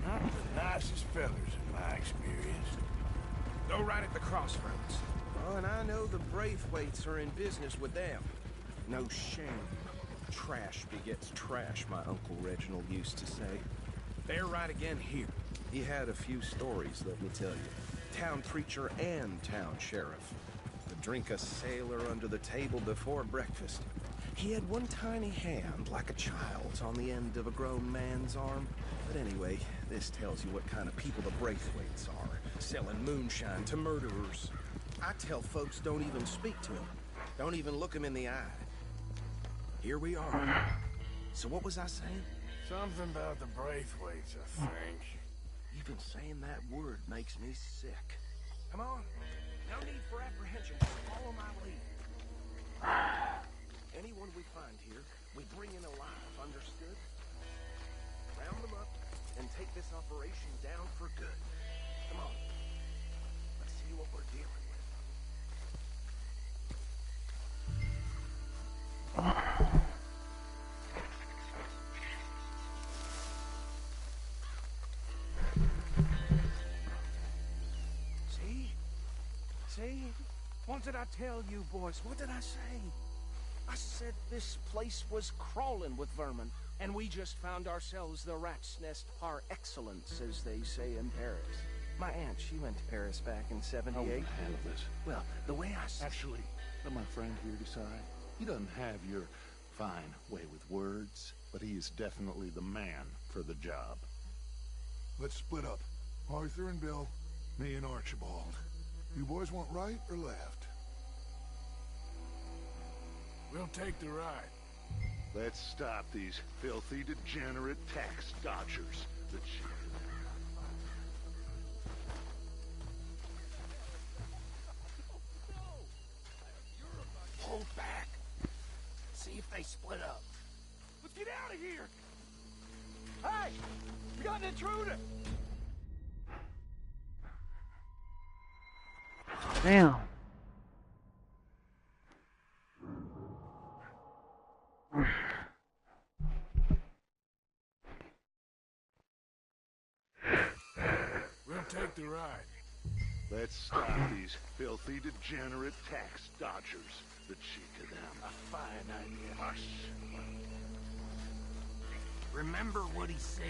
Not the nicest fellas in my experience. Go right at the crossroads. Oh, and I know the Braithwaites are in business with them. No shame. Trash begets trash, my Uncle Reginald used to say. They're right again here. He had a few stories, let me tell you. Town preacher and town sheriff. Would drink a sailor under the table before breakfast. He had one tiny hand, like a child's, on the end of a grown man's arm. But anyway, this tells you what kind of people the Braithwaites are. Selling moonshine to murderers. I tell folks don't even speak to him. Don't even look him in the eye. Here we are. So what was I saying? Something about the Braithwaites, I think. Even saying that word makes me sick. Come on. No need for apprehension. Just follow my lead. Anyone we find here, we bring in alive, understood? Round them up and take this operation down for good. Come on. Let's see what we're dealing with. See? What did I tell you, boys? What did I say? I said this place was crawling with vermin, and we just found ourselves the rat's nest par excellence, as they say in Paris. My aunt, she went to Paris back in '78. How will you handle this? Well, the way I see... Actually, let my friend here decide. He doesn't have your fine way with words, but he is definitely the man for the job. Let's split up. Arthur and Bill, me and Archibald. You boys want right or left? We'll take the right. Let's stop these filthy, degenerate tax dodgers. The chief. Hold back. See if they split up. Let's get out of here! Hey! We got an intruder! Damn. We'll take the right. Let's stop these filthy, degenerate tax dodgers. The cheek of them. A fine idea. Hush. Remember what he said.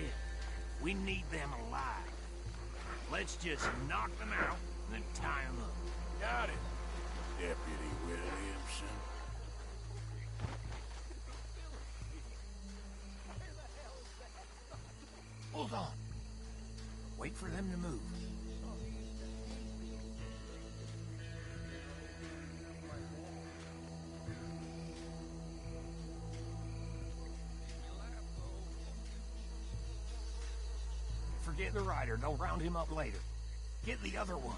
We need them alive. Let's just knock them out and then tie them up. Got it, Deputy Williamson. Hold on. Wait for them to move. Forget the rider. Don't round him up later. Get the other one.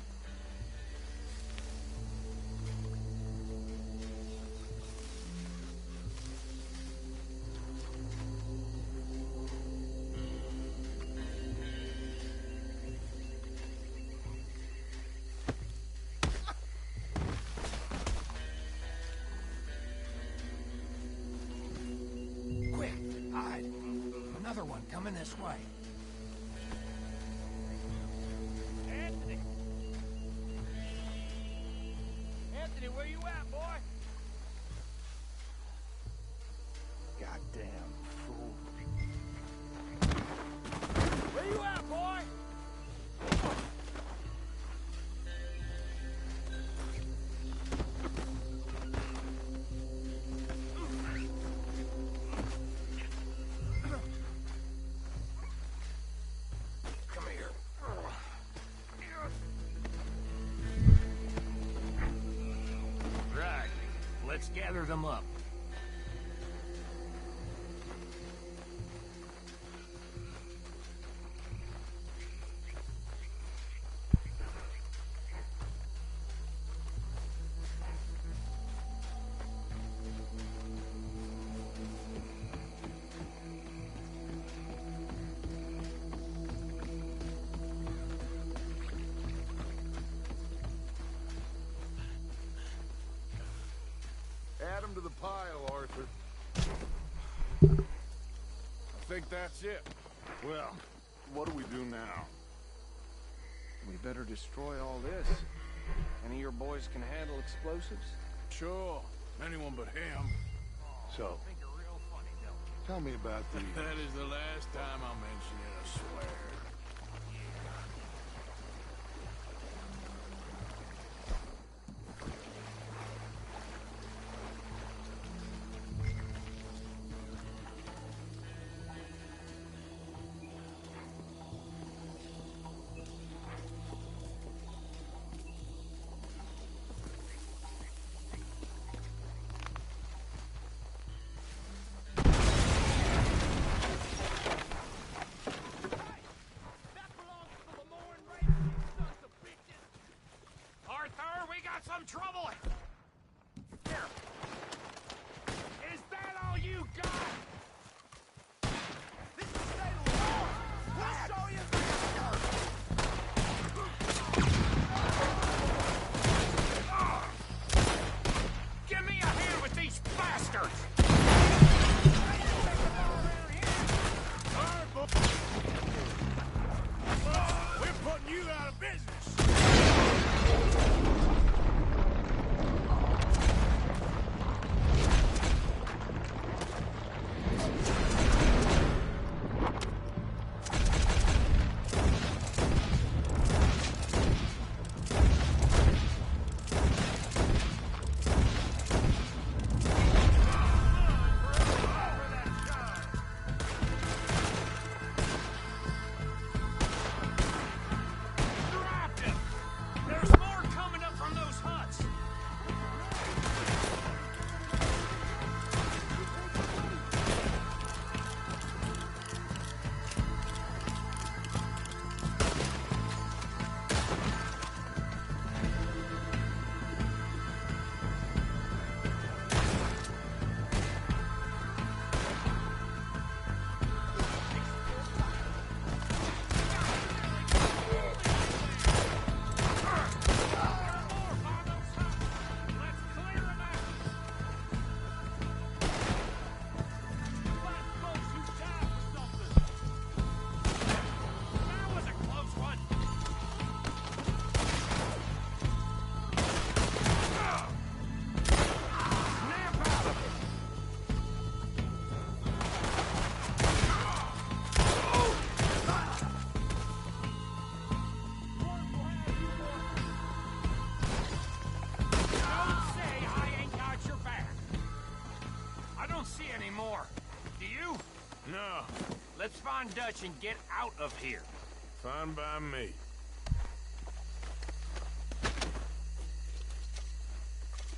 this way. Anthony! Anthony, where you at, boy? Goddamn fool. Where you at, boy? Come here. Right. Let's gather them up. Add 'em to the pile, Arthur. I think that's it. Well, what do we do now? We better destroy all this. Any of your boys can handle explosives? Sure. Anyone but him. So, tell me about the... That is the last time I'll mention it, I swear. Arthur, we got some trouble! Here. Is that all you got? This is the state of the law! We'll show you the Give me a hand with these bastards! We're putting you out of business! Dropped him! There's more coming up from those huts! That was a close one! Snap out of it! Don't say I ain't got your back. I don't see any more. Do you? No. Let's find Dutch and get out of here. Fine by me.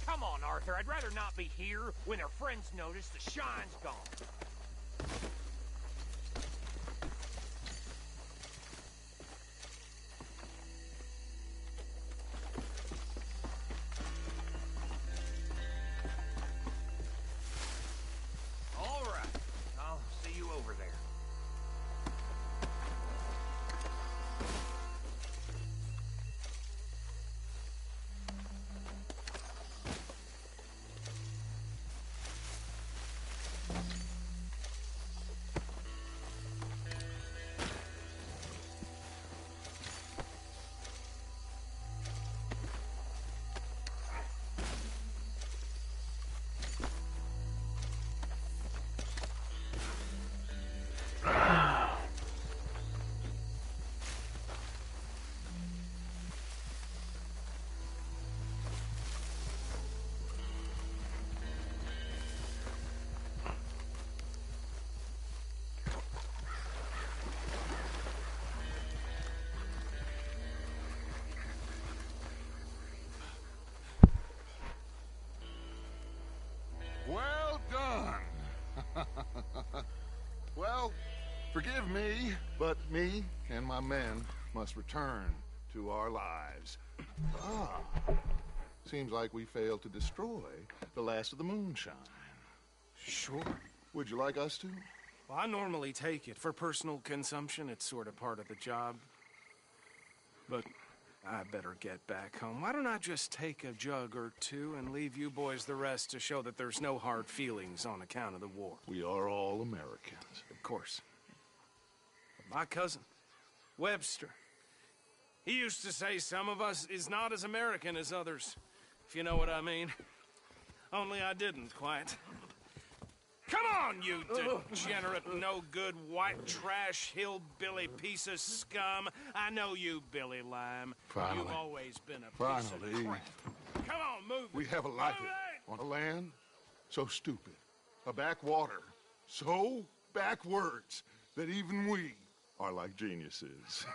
Come on, Arthur. I'd rather not be here when their friends notice the shine's gone. All right. I'll see you over there. But me and my men must return to our lives. Ah, seems like we failed to destroy the last of the moonshine. Sure. Would you like us to? Well, I normally take it. For personal consumption, it's sort of part of the job. But I better get back home. Why don't I just take a jug or two and leave you boys the rest to show that there's no hard feelings on account of the war? We are all Americans. Of course. But my cousin, Webster, he used to say some of us is not as American as others, if you know what I mean. Only I didn't quite. Come on, you degenerate, no-good, white trash, hillbilly piece of scum. I know you, Billy Lime. Finally. You've always been a Finally. piece of crap. Come on, move it. We have a life Move it! on a land so stupid, a backwater so backwards that even we are like geniuses.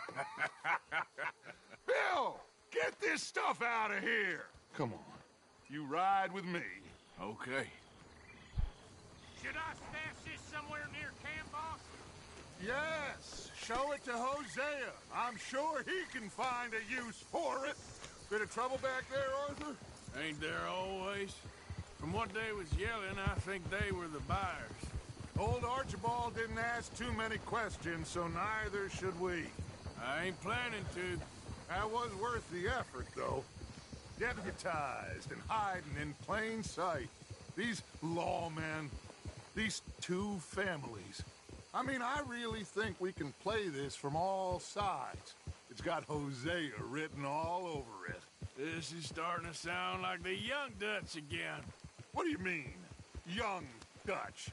Bill, get this stuff out of here. Come on, you ride with me. Okay. Should I stash this somewhere near camp, boss? Yes, show it to Hosea. I'm sure he can find a use for it. Bit of trouble back there, Arthur? Ain't there always? From what they was yelling, I think they were the buyers. Old Archibald didn't ask too many questions, so neither should we. I ain't planning to. That was worth the effort, though. Deputized and hiding in plain sight. These lawmen, these two families. I mean, I really think we can play this from all sides. It's got Hosea written all over it. This is starting to sound like the Young Dutch again. What do you mean, young Dutch?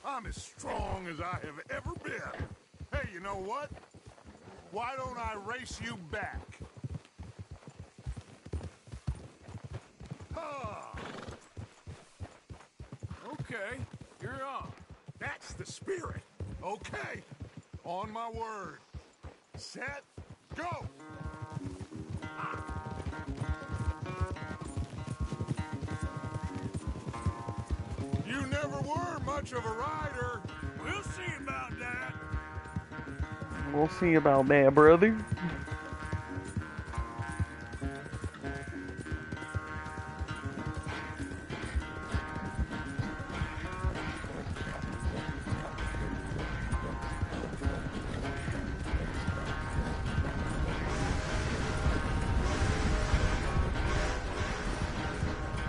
I'm as strong as I have ever been. Hey, you know what? Why don't I race you back? Ah. Okay, you're on. That's the spirit. Okay, on my word. Set, go! You never were much of a rider. We'll see about that. We'll see about that, brother.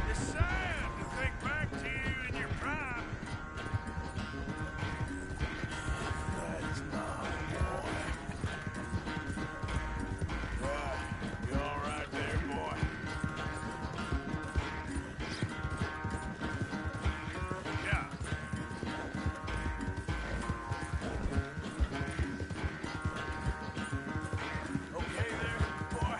It's sad to think back to you in your prime. That's my boy. You all right there, boy? Yeah. Okay there, boy?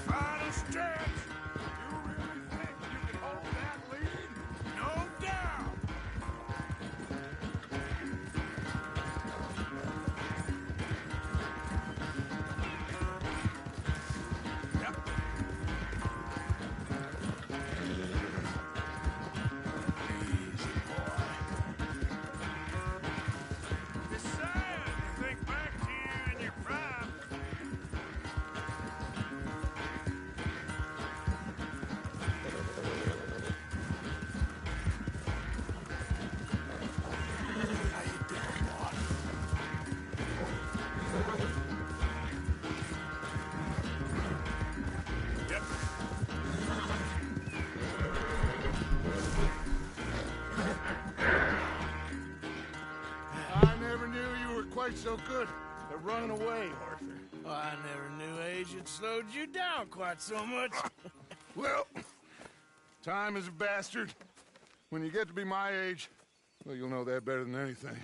Final stretch. You really think you can hold that lead? No doubt. Yep. Easy, boy. It's sad to think back to you in your prime. How you doing, boy? Yep. I never knew you were quite so good at running away, Arthur. Well, I never knew age had slowed you down quite so much. Well, time is a bastard. When you get to be my age, well, you'll know that better than anything.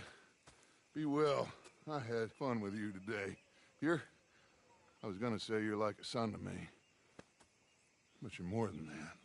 Be well. I had fun with you today. I was gonna say you're like a son to me. But you're more than that.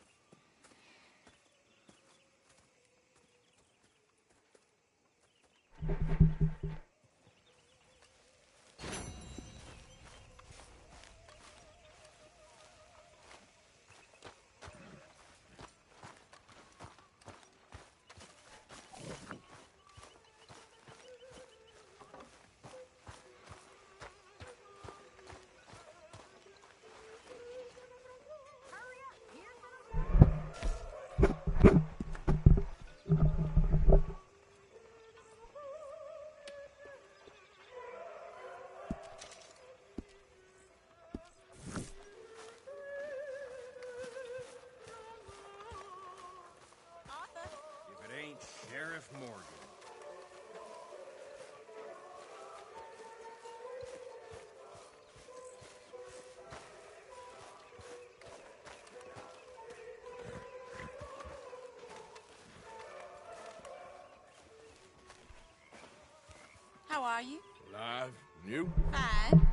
are you? Alive. And you? Fine.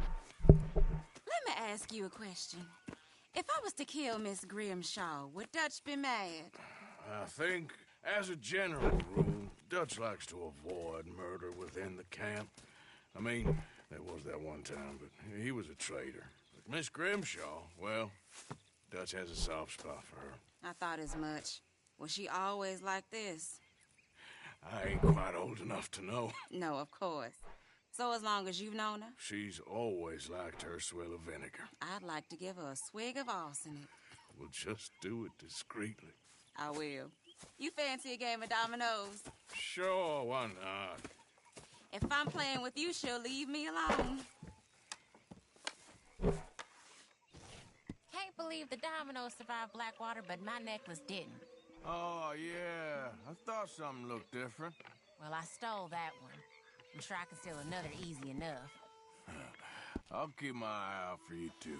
Let me ask you a question. If I was to kill Miss Grimshaw, would Dutch be mad? I think, as a general rule, Dutch likes to avoid murder within the camp. I mean, there was that one time, but he was a traitor. But Miss Grimshaw, well, Dutch has a soft spot for her. I thought as much. Was she always like this? I ain't quite old enough to know. No, of course. So as long as you've known her? She's always liked her swill of vinegar. I'd like to give her a swig of arsenic. We'll just do it discreetly. I will. You fancy a game of dominoes? Sure, why not? If I'm playing with you, she'll leave me alone. Can't believe the dominoes survived Blackwater, but my necklace didn't. Oh, yeah. I thought something looked different. Well, I stole that one. I'm sure I can steal another easy enough. I'll keep my eye out for you, too.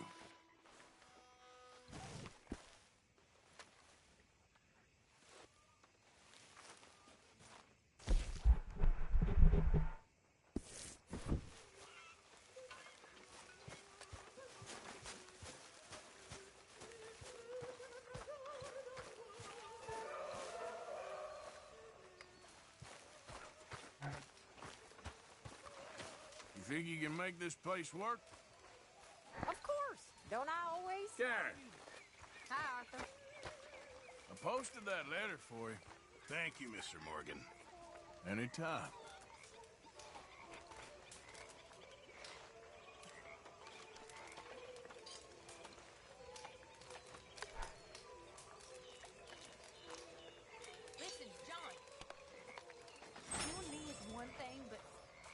You think you can make this place work? Of course. Don't I always? Karen, Hi, Arthur. I posted that letter for you. Thank you, Mr. Morgan. Anytime. Listen, John. Killing me is one thing, but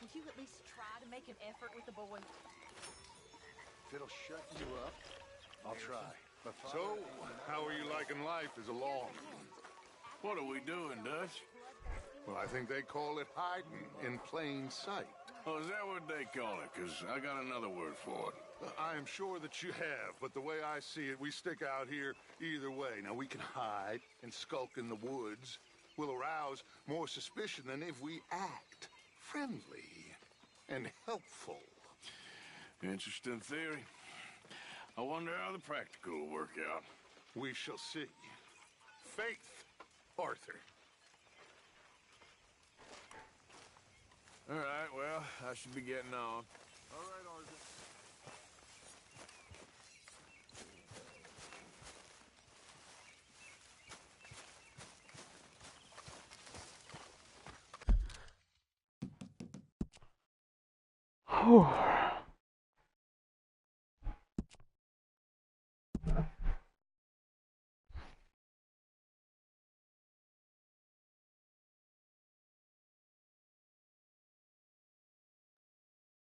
would you at least try to make an effort with the boy? If it'll shut you up, I'll try. So, how are you liking life as a lawman? What are we doing, Dutch? Well, I think they call it hiding in plain sight. Oh, is that what they call it? Because I got another word for it. I am sure that you have, but the way I see it, we stick out here either way. Now, we can hide and skulk in the woods. We'll arouse more suspicion than if we act friendly and helpful. Interesting theory. I wonder how the practical will work out. We shall see. Faith, Arthur. All right, well, I should be getting on. All right, Arthur. Oh.